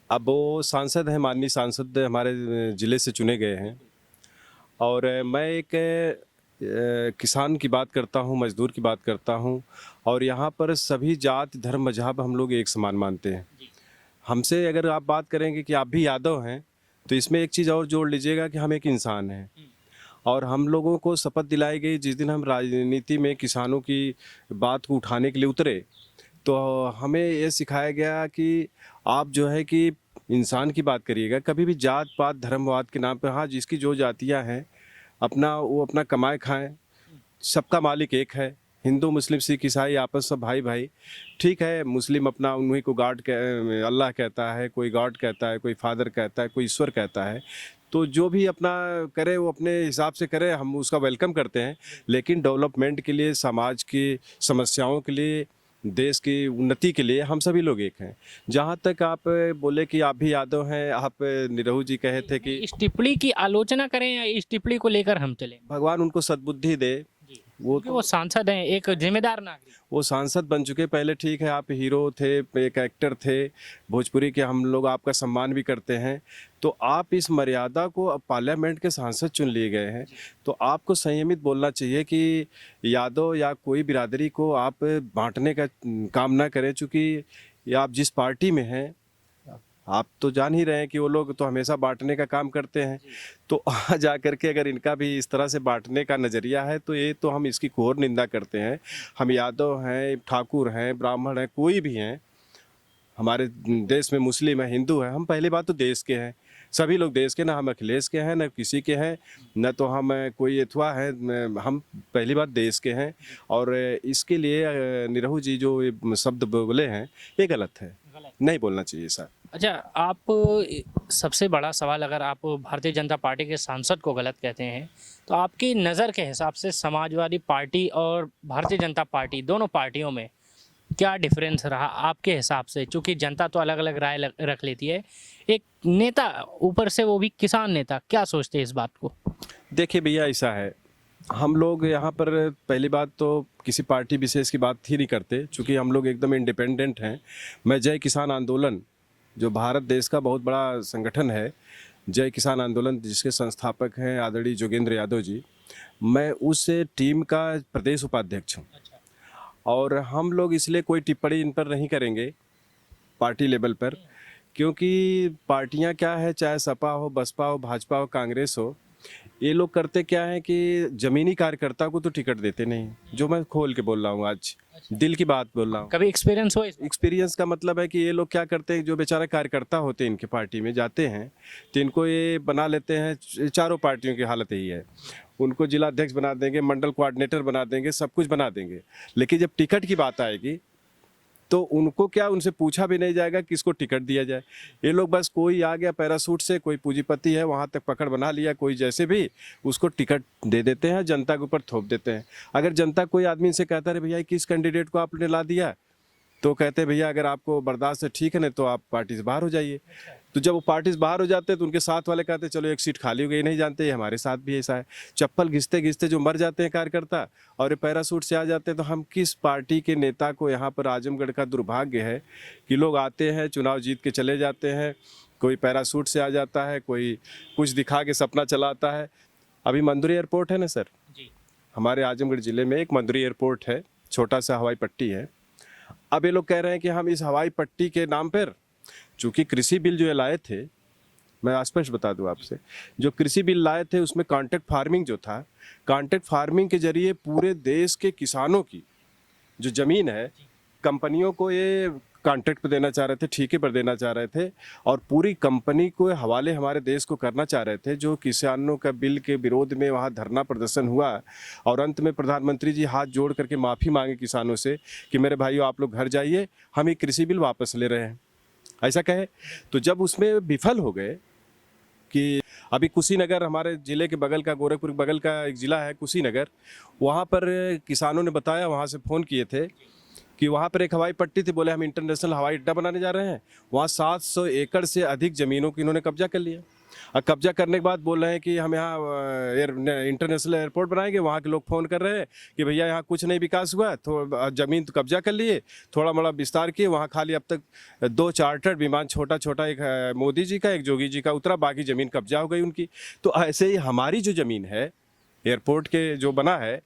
अब वो सांसद हैं, माननीय सांसद हमारे ज़िले से चुने गए हैं और मैं एक किसान की बात करता हूँ, मजदूर की बात करता हूँ, और यहाँ पर सभी जात धर्म मजहब हम लोग एक समान मानते हैं। हमसे अगर आप बात करेंगे कि आप भी यादव हैं, तो इसमें एक चीज़ और जोड़ लीजिएगा कि हम एक इंसान हैं। और हम लोगों को शपथ दिलाई गई जिस दिन हम राजनीति में किसानों की बात को उठाने के लिए उतरे, तो हमें ये सिखाया गया कि आप जो है कि इंसान की बात करिएगा, कभी भी जात पात धर्मवाद के नाम पर। हाँ, जिसकी जो जातियाँ हैं अपना वो अपना कमाए खाएं, सबका मालिक एक है। हिंदू मुस्लिम सिख ईसाई आपस सब भाई भाई। ठीक है, मुस्लिम अपना उन्हीं को अल्लाह कहता है, कोई गॉड कहता है, कोई फादर कहता है, कोई ईश्वर कहता है। तो जो भी अपना करे वो अपने हिसाब से करे, हम उसका वेलकम करते हैं। लेकिन डेवलपमेंट के लिए, समाज की समस्याओं के लिए, देश की उन्नति के लिए हम सभी लोग एक हैं। जहाँ तक आप बोले कि आप भी यादव हैं, आप निरहू जी कहे थे कि इस टिप्पणी की आलोचना करें या इस टिप्पणी को लेकर हम चलें? भगवान उनको सद्बुद्धि दे। वो क्योंकि वो सांसद हैं, एक जिम्मेदार नागरिक। वो सांसद बन चुके पहले, ठीक है, आप हीरो थे, एक एक्टर थे भोजपुरी के, हम लोग आपका सम्मान भी करते हैं। तो आप इस मर्यादा को, अब पार्लियामेंट के सांसद चुन लिए गए हैं, तो आपको संयमित बोलना चाहिए कि यादव या कोई बिरादरी को आप बांटने का काम ना करें। चूँकि ये आप जिस पार्टी में हैं, आप तो जान ही रहे हैं कि वो लोग तो हमेशा बांटने का काम करते हैं। तो आ जा करके अगर इनका भी इस तरह से बांटने का नज़रिया है, तो ये तो हम इसकी घोर निंदा करते हैं। हम यादव हैं, ठाकुर हैं, ब्राह्मण हैं, कोई भी हैं, हमारे देश में मुस्लिम है, हिंदू है, हम पहली बात तो देश के हैं। सभी लोग देश के, ना हम अखिलेश के हैं, ना किसी के हैं, न तो हम कोई अथवा है। हम पहली बात देश के हैं। और इसके लिए निरहू जी जो ये शब्द बोले हैं, ये गलत है, नहीं बोलना चाहिए सर। अच्छा, आप सबसे बड़ा सवाल, अगर आप भारतीय जनता पार्टी के सांसद को गलत कहते हैं, तो आपकी नज़र के हिसाब से समाजवादी पार्टी और भारतीय जनता पार्टी, दोनों पार्टियों में क्या डिफरेंस रहा आपके हिसाब से? चूँकि जनता तो अलग अलग राय रख लेती है, एक नेता, ऊपर से वो भी किसान नेता, क्या सोचते हैं इस बात को? देखिए भैया, ऐसा है, हम लोग यहाँ पर पहली बात तो किसी पार्टी विशेष की बात ही नहीं करते, चूँकि हम लोग एकदम इंडिपेंडेंट हैं। मैं जय किसान आंदोलन, जो भारत देश का बहुत बड़ा संगठन है, जय किसान आंदोलन, जिसके संस्थापक हैं आदरणीय जोगेंद्र यादव जी, मैं उस टीम का प्रदेश उपाध्यक्ष हूँ। और हम लोग इसलिए कोई टिप्पणी इन पर नहीं करेंगे पार्टी लेवल पर, क्योंकि पार्टियां क्या है, चाहे सपा हो, बसपा हो, भाजपा हो, कांग्रेस हो, ये लोग करते क्या है कि जमीनी कार्यकर्ता को तो टिकट देते नहीं। जो मैं खोल के बोल रहा हूँ, आज दिल की बात बोल रहा हूँ। कभी एक्सपीरियंस हो इसमें? एक्सपीरियंस का मतलब है कि ये लोग क्या करते हैं, जो बेचारे कार्यकर्ता होते हैं इनके पार्टी में जाते हैं, तो इनको ये बना लेते हैं। चारों पार्टियों की हालत यही है, उनको जिला अध्यक्ष बना देंगे, मंडल कोऑर्डिनेटर बना देंगे, सब कुछ बना देंगे। लेकिन जब टिकट की बात आएगी तो उनको क्या, उनसे पूछा भी नहीं जाएगा किसको टिकट दिया जाए। ये लोग बस कोई आ गया पैरासूट से, कोई पूंजीपति है वहाँ तक पकड़ बना लिया, कोई जैसे भी, उसको टिकट दे देते हैं, जनता के ऊपर थोप देते हैं। अगर जनता कोई आदमी से कहता है भैया किस कैंडिडेट को आपने ला दिया, तो कहते हैं भैया अगर आपको बर्दाश्त है ठीक है, नहीं तो आप पार्टी से बाहर हो जाइए। तो जब वो पार्टी से बाहर हो जाते हैं तो उनके साथ वाले कहते हैं चलो एक सीट खाली हो गई, नहीं जानते, हमारे साथ भी ऐसा है। चप्पल घिसते घिसते जो मर जाते हैं कार्यकर्ता और ये पैरासूट से आ जाते हैं, तो हम किस पार्टी के नेता को, यहाँ पर आजमगढ़ का दुर्भाग्य है कि लोग आते हैं, चुनाव जीत के चले जाते हैं, कोई पैरासूट से आ जाता है, कोई कुछ दिखा के सपना चलाता है। अभी मंदुरी एयरपोर्ट है ना सर, जी, हमारे आजमगढ़ ज़िले में एक मंदुरी एयरपोर्ट है, छोटा सा हवाई पट्टी है। अब ये लोग कह रहे हैं कि हम इस हवाई पट्टी के नाम पर, चूँकि कृषि बिल जो ये लाए थे, मैं स्पष्ट बता दूं आपसे, जो कृषि बिल लाए थे उसमें कॉन्ट्रैक्ट फार्मिंग जो था, कॉन्ट्रैक्ट फार्मिंग के जरिए पूरे देश के किसानों की जो ज़मीन है, कंपनियों को ये कॉन्ट्रैक्ट पर देना चाह रहे थे, ठेके पर देना चाह रहे थे, और पूरी कंपनी को हवाले हमारे देश को करना चाह रहे थे। जो किसानों का बिल के विरोध में वहाँ धरना प्रदर्शन हुआ, और अंत में प्रधानमंत्री जी हाथ जोड़ करके माफ़ी मांगे किसानों से कि मेरे भाइयों आप लोग घर जाइए, हम ये कृषि बिल वापस ले रहे हैं, ऐसा कहे। तो जब उसमें विफल हो गए कि अभी कुशीनगर, हमारे ज़िले के बगल का, गोरखपुर के बगल का एक ज़िला है कुशीनगर, वहाँ पर किसानों ने बताया, वहाँ से फ़ोन किए थे कि वहाँ पर एक हवाई पट्टी थी, बोले हम इंटरनेशनल हवाई अड्डा बनाने जा रहे हैं। वहाँ 700 एकड़ से अधिक ज़मीनों की इन्होंने कब्जा कर लिया, और कब्जा करने के बाद बोल रहे हैं कि हम यहाँ इंटरनेशनल एयरपोर्ट बनाएंगे। वहाँ के लोग फ़ोन कर रहे हैं कि भैया यहाँ कुछ नहीं विकास हुआ, तो ज़मीन तो कब्जा कर लिए, थोड़ा मोड़ा विस्तार किए, वहाँ खाली अब तक 2 चार्टर्ड विमान, छोटा छोटा, एक मोदी जी का, एक जोगी जी का उतरा, बाकी ज़मीन कब्जा हो गई उनकी। तो ऐसे ही हमारी जो ज़मीन है, एयरपोर्ट के जो बना है,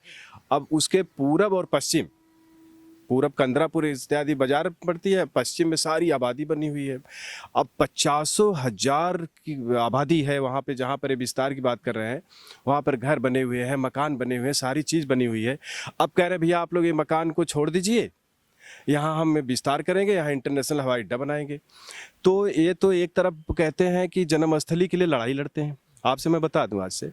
अब उसके पूरब और पश्चिम, पूरब कंदरापुर इत्यादि बाजार पड़ती है, पश्चिम में सारी आबादी बनी हुई है। अब 50,000 की आबादी है वहाँ पे, जहाँ पर ये विस्तार की बात कर रहे हैं, वहाँ पर घर बने हुए हैं, मकान बने हुए हैं, सारी चीज़ बनी हुई है। अब कह रहे हैं भैया आप लोग ये मकान को छोड़ दीजिए, यहाँ हम विस्तार करेंगे, यहाँ इंटरनेशनल हवाई अड्डा बनाएंगे। तो ये तो एक तरफ कहते हैं कि जन्मस्थली के लिए लड़ाई लड़ते हैं। आपसे मैं बता दूं आज से,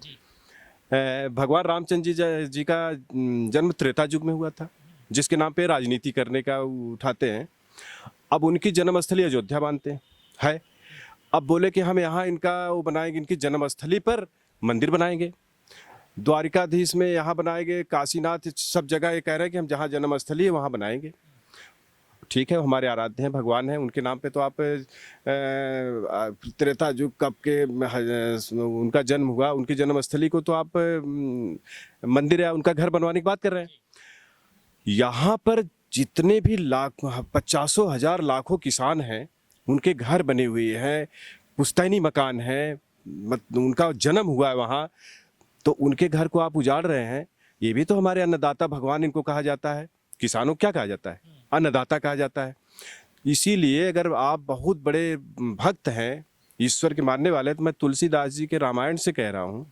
भगवान रामचंद्र जी का जन्म त्रेता युग में हुआ था, जिसके नाम पे राजनीति करने का उठाते हैं। अब उनकी जन्मस्थली अयोध्या मानते हैं है। अब बोले कि हम यहाँ इनका वो बनाएंगे, इनकी जन्मस्थली पर मंदिर बनाएंगे, द्वारिकाधीश में यहाँ बनाएंगे, काशीनाथ, सब जगह ये कह रहे हैं कि हम जहाँ जन्मस्थली है वहाँ बनाएंगे। ठीक है, हमारे आराध्य हैं, भगवान हैं, उनके नाम पे तो आप त्रेता युग कब के उनका जन्म हुआ, उनकी जन्मस्थली को तो आप मंदिर या उनका घर बनवाने की बात कर रहे हैं। यहाँ पर जितने भी लाख 50,000 लाखों किसान हैं, उनके घर बने हुए हैं, पुश्तैनी मकान है, उनका जन्म हुआ है वहाँ, तो उनके घर को आप उजाड़ रहे हैं। ये भी तो हमारे अन्नदाता भगवान इनको कहा जाता है। किसानों को क्या कहा जाता है? अन्नदाता कहा जाता है। इसीलिए अगर आप बहुत बड़े भक्त हैं, ईश्वर के मानने वाले, तो मैं तुलसीदास जी के रामायण से कह रहा हूँ।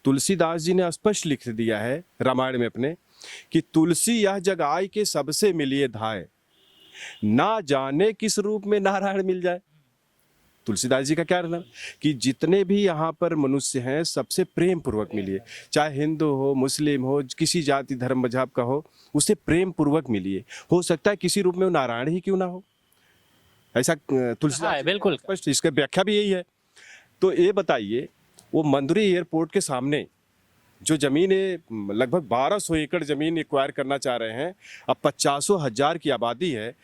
तुलसीदास जी ने स्पष्ट लिख दिया है रामायण में अपने कि तुलसी यह जग आय के सबसे मिलिए धाय, ना जाने किस रूप में नारायण मिल जाए। तुलसीदास जी का क्या रहना कि जितने भी यहाँ पर मनुष्य हैं सबसे प्रेम पूर्वक मिलिए, चाहे हिंदू हो, मुस्लिम हो, किसी जाति धर्म मजहब का हो, उसे प्रेम पूर्वक मिलिए। हो सकता है किसी रूप में वो नारायण ही क्यों ना हो, ऐसा तुलसीदास बिल्कुल स्पष्ट, इसका व्याख्या भी यही है। तो ये बताइए, वो मंदुरी एयरपोर्ट के सामने जो जमीन है, लगभग 1200 एकड़ जमीन एक्वायर करना चाह रहे हैं। अब 50,000 की आबादी है,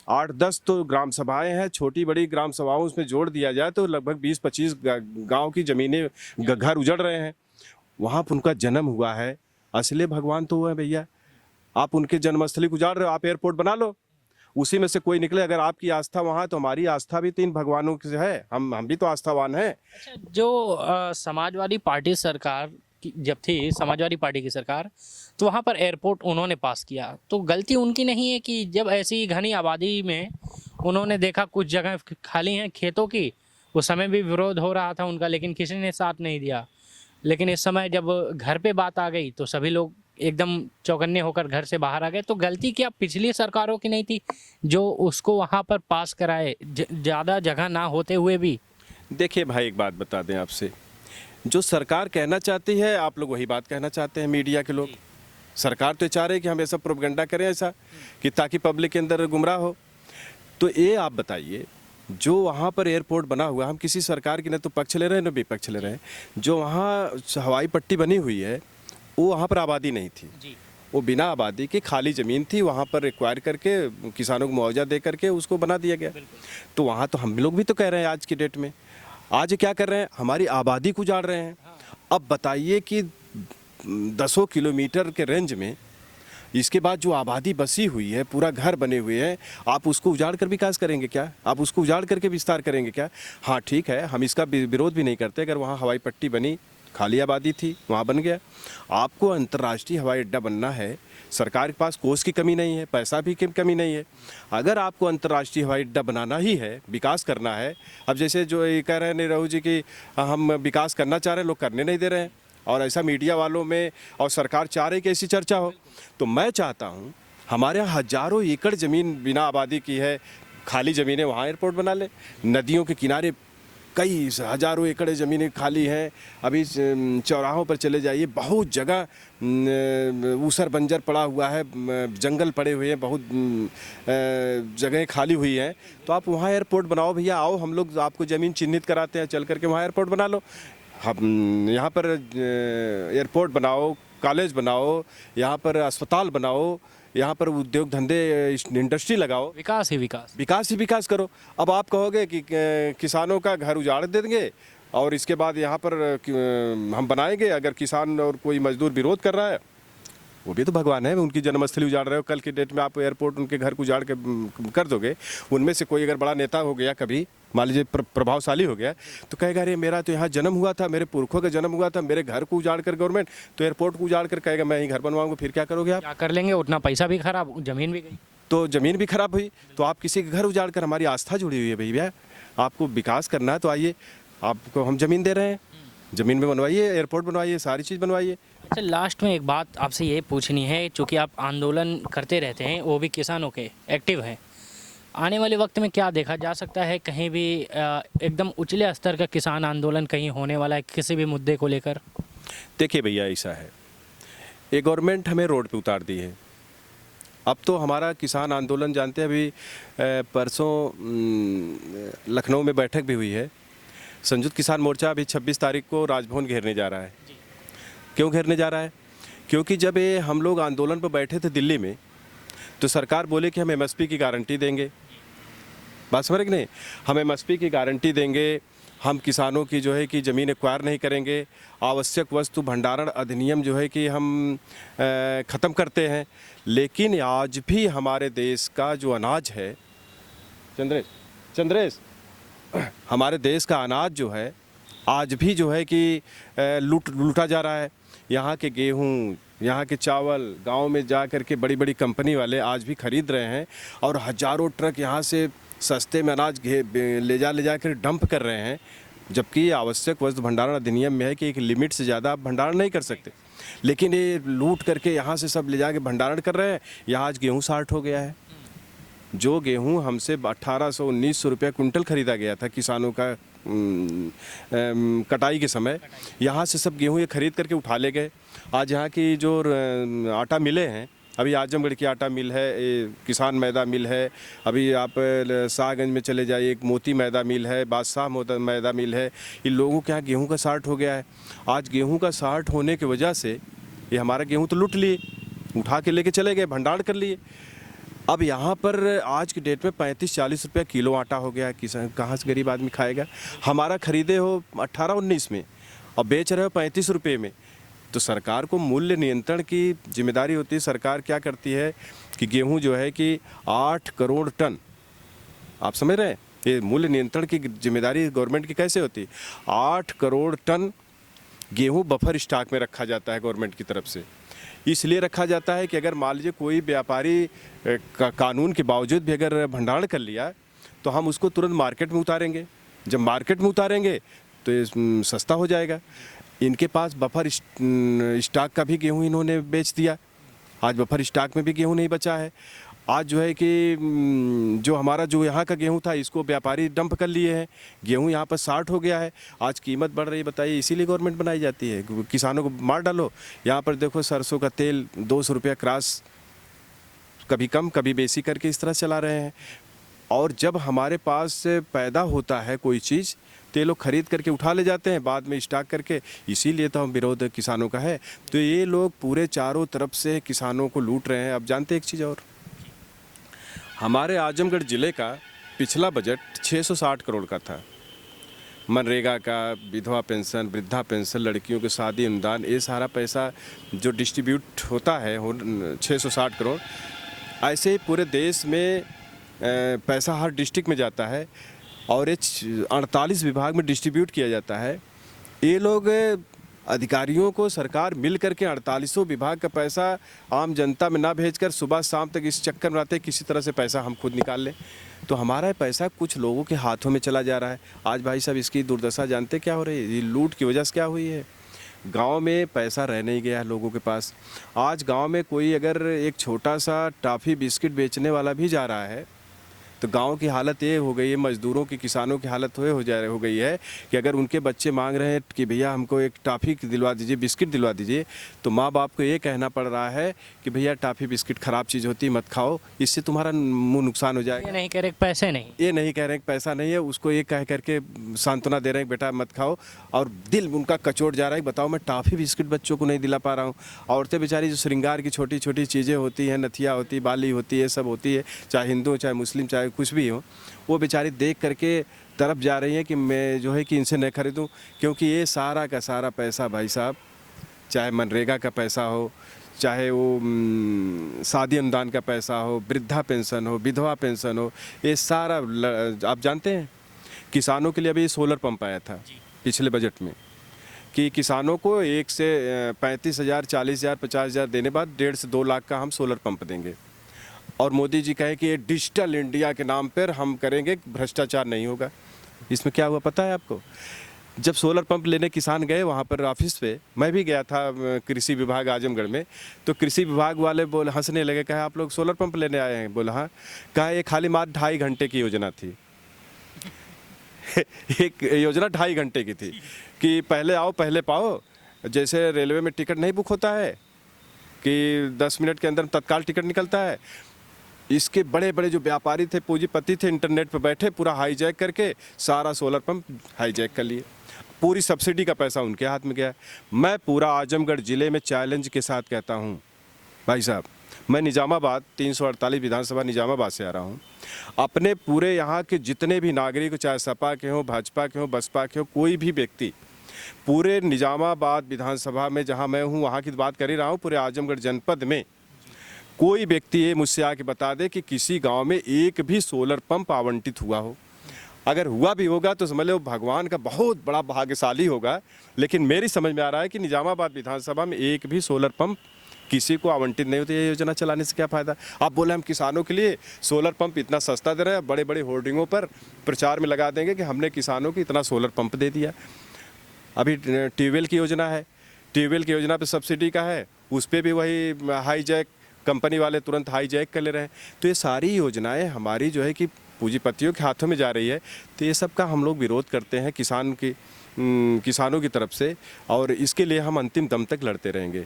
8-10 तो ग्राम सभाएं हैं, छोटी बड़ी ग्राम सभाओं उसमें जोड़ दिया जाए तो लगभग 20-25 गांव की जमीनें, घर उजड़ रहे हैं। वहाँ पर उनका जन्म हुआ है, असली भगवान तो वो है भैया। आप उनके जन्मस्थली को उजाड़ रहे हो, आप एयरपोर्ट बना लो, उसी में से कोई निकले। अगर आपकी आस्था वहाँ है तो हमारी आस्था भी 3 भगवानों से है, हम भी तो आस्थावान हैं। अच्छा, जो समाजवादी पार्टी सरकार जब थी, समाजवादी पार्टी की सरकार, तो वहाँ पर एयरपोर्ट उन्होंने पास किया, तो गलती उनकी नहीं है कि जब ऐसी घनी आबादी में उन्होंने देखा कुछ जगह खाली हैं खेतों की, उस समय भी विरोध हो रहा था उनका, लेकिन किसी ने साथ नहीं दिया। लेकिन इस समय जब घर पे बात आ गई तो सभी लोग एकदम चौकन्ने होकर घर से बाहर आ गए। तो गलती क्या पिछली सरकारों की नहीं थी जो उसको वहाँ पर पास कराए, ज़्यादा जगह ना होते हुए भी? देखिए भाई, एक बात बता दें आपसे, जो सरकार कहना चाहती है आप लोग वही बात कहना चाहते हैं, मीडिया के लोग। सरकार तो चाह रहे हैं कि हम ऐसा प्रोपेगेंडा करें ऐसा कि ताकि पब्लिक के अंदर गुमराह हो। तो ये आप बताइए, जो वहाँ पर एयरपोर्ट बना हुआ, हम किसी सरकार की न तो पक्ष ले रहे हैं न विपक्ष ले रहे हैं, जो वहाँ हवाई पट्टी बनी हुई है वो वहाँ पर आबादी नहीं थी, वो बिना आबादी की खाली ज़मीन थी, वहाँ पर एक्वायर करके किसानों को मुआवजा दे करके उसको बना दिया गया। तो वहाँ तो हम लोग भी तो कह रहे हैं आज की डेट में, आज क्या कर रहे हैं, हमारी आबादी को उजाड़ रहे हैं। अब बताइए कि 10 किलोमीटर के रेंज में इसके बाद जो आबादी बसी हुई है, पूरा घर बने हुए हैं, आप उसको उजाड़ कर विकास करेंगे क्या? आप उसको उजाड़ करके विस्तार करेंगे क्या? हाँ ठीक है, हम इसका विरोध भी नहीं करते। अगर वहाँ हवाई पट्टी बनी, खाली आबादी थी, वहाँ बन गया। आपको अंतर्राष्ट्रीय हवाई अड्डा बनना है, सरकार के पास कोष की कमी नहीं है, पैसा भी की कमी नहीं है। अगर आपको अंतर्राष्ट्रीय हवाई अड्डा बनाना ही है, विकास करना है, अब जैसे जो ये कह रहे हैं निरहू जी कि हम विकास करना चाह रहे हैं, लोग करने नहीं दे रहे हैं, और ऐसा मीडिया वालों में और सरकार चाह रही कि ऐसी चर्चा हो, तो मैं चाहता हूँ हमारे यहाँ हज़ारों एकड़ ज़मीन बिना आबादी की है, खाली ज़मीनें, वहाँ एयरपोर्ट बना ले। नदियों के किनारे कई हज़ारों एकड़ ज़मीनें खाली हैं। अभी चौराहों पर चले जाइए, बहुत जगह ऊसर बंजर पड़ा हुआ है, जंगल पड़े हुए हैं, बहुत जगह खाली हुई हैं। तो आप वहाँ एयरपोर्ट बनाओ भैया, आओ हम लोग आपको ज़मीन चिन्हित कराते हैं, चल करके वहाँ एयरपोर्ट बना लो। हम यहाँ पर एयरपोर्ट बनाओ, कॉलेज बनाओ, यहाँ पर अस्पताल बनाओ, यहाँ पर उद्योग धंधे, इंडस्ट्री लगाओ, विकास ही विकास, विकास ही विकास करो। अब आप कहोगे कि किसानों का घर उजाड़ देंगे और इसके बाद यहाँ पर हम बनाएंगे, अगर किसान और कोई मजदूर विरोध कर रहा है वो भी तो भगवान है, उनकी जन्मस्थली उजाड़ रहे हो। कल की डेट में आप एयरपोर्ट उनके घर को उजाड़ के कर दोगे, उनमें से कोई अगर बड़ा नेता हो गया कभी, मान लीजिए प्रभावशाली हो गया, तो कहेगा अरे मेरा तो यहाँ जन्म हुआ था, मेरे पुरखों का जन्म हुआ था, मेरे घर को उजाड़ कर गवर्नमेंट, तो एयरपोर्ट को उजाड़ कर कहेगा मैं ही घर बनवाऊंगा। फिर क्या करोगे आप? क्या कर लेंगे, उतना पैसा भी खराब, ज़मीन भी गई। तो ज़मीन भी खराब हुई। तो आप किसी के घर उजाड़ कर, हमारी आस्था जुड़ी हुई है भैया, आपको विकास करना है तो आइए, आपको हम ज़मीन दे रहे हैं, ज़मीन में बनवाइए, एयरपोर्ट बनवाइए, सारी चीज़ बनवाइए। अच्छा, लास्ट में एक बात आपसे ये पूछनी है, चूँकि आप आंदोलन करते रहते हैं, वो भी किसानों के एक्टिव हैं, आने वाले वक्त में क्या देखा जा सकता है, कहीं भी एकदम उचले स्तर का किसान आंदोलन कहीं होने वाला है किसी भी मुद्दे को लेकर? देखिए भैया, ऐसा है, ये गवर्नमेंट हमें रोड पे उतार दी है। अब तो हमारा किसान आंदोलन जानते हैं, अभी परसों लखनऊ में बैठक भी हुई है। संयुक्त किसान मोर्चा अभी 26 तारीख को राजभवन घेरने जा रहा है। क्यों घेरने जा रहा है? क्योंकि जब ये हम लोग आंदोलन पर बैठे थे दिल्ली में, तो सरकार बोले कि हम एमएसपी की गारंटी देंगे। बात समझ रहे कि नहीं? हम एमएसपी की गारंटी देंगे, हम किसानों की जो है कि ज़मीन एक्वायर नहीं करेंगे, आवश्यक वस्तु भंडारण अधिनियम जो है कि हम ख़त्म करते हैं। लेकिन आज भी हमारे देश का जो अनाज है, चंद्रेश, हमारे देश का अनाज जो है आज भी जो है कि लूटा जा रहा है। यहाँ के गेहूँ, यहाँ के चावल गांव में जा कर के बड़ी बड़ी कंपनी वाले आज भी खरीद रहे हैं, और हज़ारों ट्रक यहाँ से सस्ते में अनाज ले जा कर डंप कर रहे हैं। जबकि आवश्यक वस्तु भंडारण अधिनियम में है कि एक लिमिट से ज़्यादा आप भंडारण नहीं कर सकते, लेकिन ये लूट करके यहाँ से सब ले जाके भंडारण कर रहे हैं। यहाँ आज गेहूँ 60 हो गया है। जो गेहूँ हमसे 1800-1900 रुपये कुंटल खरीदा गया था किसानों का कटाई के समय, यहाँ से सब गेहूँ ये खरीद करके उठा ले गए। आज यहाँ की जो आटा मिले हैं, अभी आजमगढ़ की आटा मिल है, किसान मैदा मिल है, अभी आप शाहगंज में चले जाइए, एक मोती मैदा मिल है, बादशाह मैदा मिल है। इन लोगों के यहाँ गेहूँ का 60 हो गया है। आज गेहूँ का 60 होने की वजह से ये हमारा गेहूँ तो लूट लिए, उठा के लेके चले गए, भंडारण कर लिए। अब यहाँ पर आज की डेट में 35-40 रुपये किलो आटा हो गया है। किसान कहाँ से गरीब आदमी खाएगा? हमारा खरीदे हो 18-19 में और बेच रहे हो 35 रुपये में। तो सरकार को मूल्य नियंत्रण की जिम्मेदारी होती है। सरकार क्या करती है कि गेहूं जो है कि 8 करोड़ टन, आप समझ रहे हैं, ये मूल्य नियंत्रण की जिम्मेदारी गवर्नमेंट की कैसे होती है? 8 करोड़ टन गेहूं बफर स्टॉक में रखा जाता है गवर्नमेंट की तरफ से। इसलिए रखा जाता है कि अगर मान लीजिए कोई व्यापारी कानून के बावजूद भी अगर भंडारण कर लिया, तो हम उसको तुरंत मार्केट में उतारेंगे। जब मार्केट में उतारेंगे तो ये सस्ता हो जाएगा। इनके पास बफर स्टॉक का भी गेहूं इन्होंने बेच दिया। आज बफर स्टॉक में भी गेहूं नहीं बचा है। आज जो है कि जो हमारा जो यहाँ का गेहूं था, इसको व्यापारी डंप कर लिए हैं। गेहूं यहाँ पर 60 हो गया है। आज कीमत बढ़ रही है, बताइए, इसीलिए गवर्नमेंट बनाई जाती है, किसानों को मार डालो। यहाँ पर देखो, सरसों का तेल 200 रुपया क्रॉस, कभी कम कभी बेसी करके इस तरह चला रहे हैं। और जब हमारे पास पैदा होता है कोई चीज़, तो ये लोग खरीद करके उठा ले जाते हैं बाद में स्टॉक करके। इसीलिए तो हम विरोध किसानों का है। तो ये लोग पूरे चारों तरफ से किसानों को लूट रहे हैं। अब जानते हैं एक चीज़ और, हमारे आजमगढ़ ज़िले का पिछला बजट 660 करोड़ का था। मनरेगा का, विधवा पेंशन, वृद्धा पेंशन, लड़कियों के शादी अनुदान, ये सारा पैसा जो डिस्ट्रीब्यूट होता है 660 करोड़। ऐसे ही पूरे देश में पैसा हर डिस्ट्रिक्ट में जाता है और ये 48 विभाग में डिस्ट्रीब्यूट किया जाता है। ये लोग अधिकारियों को सरकार मिल करके 48 विभाग का पैसा आम जनता में ना भेजकर सुबह शाम तक इस चक्कर में रहते हैं किसी तरह से पैसा हम खुद निकाल लें। तो हमारा पैसा कुछ लोगों के हाथों में चला जा रहा है। आज भाई साहब इसकी दुर्दशा जानते क्या हो रही है? ये लूट की वजह से क्या हुई है? गांव में पैसा रह नहीं गया है लोगों के पास। आज गांव में कोई अगर एक छोटा सा टॉफ़ी बिस्किट बेचने वाला भी जा रहा है, तो गांव की हालत ये हो गई है, मज़दूरों की, किसानों की हालत हो गई है कि अगर उनके बच्चे मांग रहे हैं कि भैया हमको एक टॉफ़ी दिलवा दीजिए, बिस्किट दिलवा दीजिए, तो माँ बाप को ये कहना पड़ रहा है कि भैया टॉफ़ी बिस्किट ख़राब चीज़ होती है, मत खाओ, इससे तुम्हारा मुँह नुकसान हो जाएगा। ये नहीं कह रहे पैसे नहीं, ये नहीं कह रहे हैं कि पैसा नहीं है, उसको ये कह करके सांत्वना दे रहे हैं बेटा मत खाओ, और दिल उनका कचोट जा रहा है। बताओ, मैं टॉफ़ी बिस्किट बच्चों को नहीं दिला पा रहा हूँ। औरतें बेचारी जो श्रृंगार की छोटी छोटी चीज़ें होती हैं, नथिया होती, बाली होती है, सब होती है, चाहे हिंदू चाहे मुस्लिम चाहे कुछ भी हो, वो बेचारी देख करके तरफ जा रही हैं कि मैं जो है कि इनसे नहीं खरीदूं। क्योंकि ये सारा का सारा पैसा भाई साहब, चाहे मनरेगा का पैसा हो, चाहे वो शादी अनुदान का पैसा हो, वृद्धा पेंशन हो, विधवा पेंशन हो, ये सारा आप जानते हैं किसानों के लिए अभी सोलर पंप आया था पिछले बजट में कि किसानों को 1 से 35,000, 40,000, 50,000 देने बाद 1.5 से 2 लाख का हम सोलर पंप देंगे। और मोदी जी कहे कि ये डिजिटल इंडिया के नाम पर हम करेंगे, भ्रष्टाचार नहीं होगा। इसमें क्या हुआ पता है आपको? जब सोलर पंप लेने किसान गए वहाँ पर ऑफिस पे, मैं भी गया था कृषि विभाग आजमगढ़ में, तो कृषि विभाग वाले बोले, हंसने लगे, कहा आप लोग सोलर पंप लेने आए हैं? बोला हाँ। कहा ये खाली मात्र 2.5 घंटे की योजना थी। एक योजना 2.5 घंटे की थी कि पहले आओ पहले पाओ। जैसे रेलवे में टिकट नहीं बुक होता है कि 10 मिनट के अंदर तत्काल टिकट निकलता है, इसके बड़े बड़े जो व्यापारी थे, पूंजीपति थे, इंटरनेट पर बैठे पूरा हाईजैक करके सारा सोलर पंप हाईजैक कर लिए। पूरी सब्सिडी का पैसा उनके हाथ में गया। मैं पूरा आजमगढ़ ज़िले में चैलेंज के साथ कहता हूं, भाई साहब, मैं निजामाबाद 348 विधानसभा निजामाबाद से आ रहा हूं। अपने पूरे यहाँ के जितने भी नागरिक, चाहे सपा के हों, भाजपा के हों, बसपा के हों, कोई भी व्यक्ति पूरे निजामाबाद विधानसभा में जहाँ मैं हूँ वहाँ की बात कर ही रहा हूँ, पूरे आजमगढ़ जनपद में कोई व्यक्ति ये मुझसे आके बता दे कि किसी गांव में एक भी सोलर पंप आवंटित हुआ हो। अगर हुआ भी होगा तो समझ लो भगवान का बहुत बड़ा भाग्यशाली होगा। लेकिन मेरी समझ में आ रहा है कि निजामाबाद विधानसभा में एक भी सोलर पंप किसी को आवंटित नहीं होती। ये योजना चलाने से क्या फ़ायदा? आप बोले हम किसानों के लिए सोलर पंप इतना सस्ता दे रहे हैं, बड़े बड़े होर्डिंगों पर प्रचार में लगा देंगे कि हमने किसानों को इतना सोलर पंप दे दिया। अभी ट्यूबवेल की योजना है, ट्यूबवेल की योजना पर सब्सिडी का है, उस पर भी वही हाईजैक कंपनी वाले तुरंत हाईजैक कर ले रहे हैं। तो ये सारी योजनाएं हमारी जो है कि पूंजीपतियों के हाथों में जा रही है। तो ये सब का हम लोग विरोध करते हैं किसानों की तरफ से, और इसके लिए हम अंतिम दम तक लड़ते रहेंगे।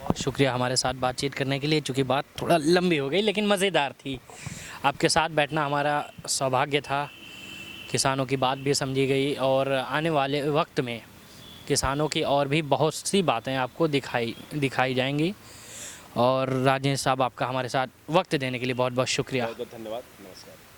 बहुत शुक्रिया हमारे साथ बातचीत करने के लिए। चूँकि बात थोड़ा लंबी हो गई लेकिन मज़ेदार थी। आपके साथ बैठना हमारा सौभाग्य था। किसानों की बात भी समझी गई और आने वाले वक्त में किसानों की और भी बहुत सी बातें आपको दिखाई जाएंगी। और राजेश साहब, आपका हमारे साथ वक्त देने के लिए बहुत बहुत शुक्रिया। बहुत बहुत धन्यवाद। नमस्कार।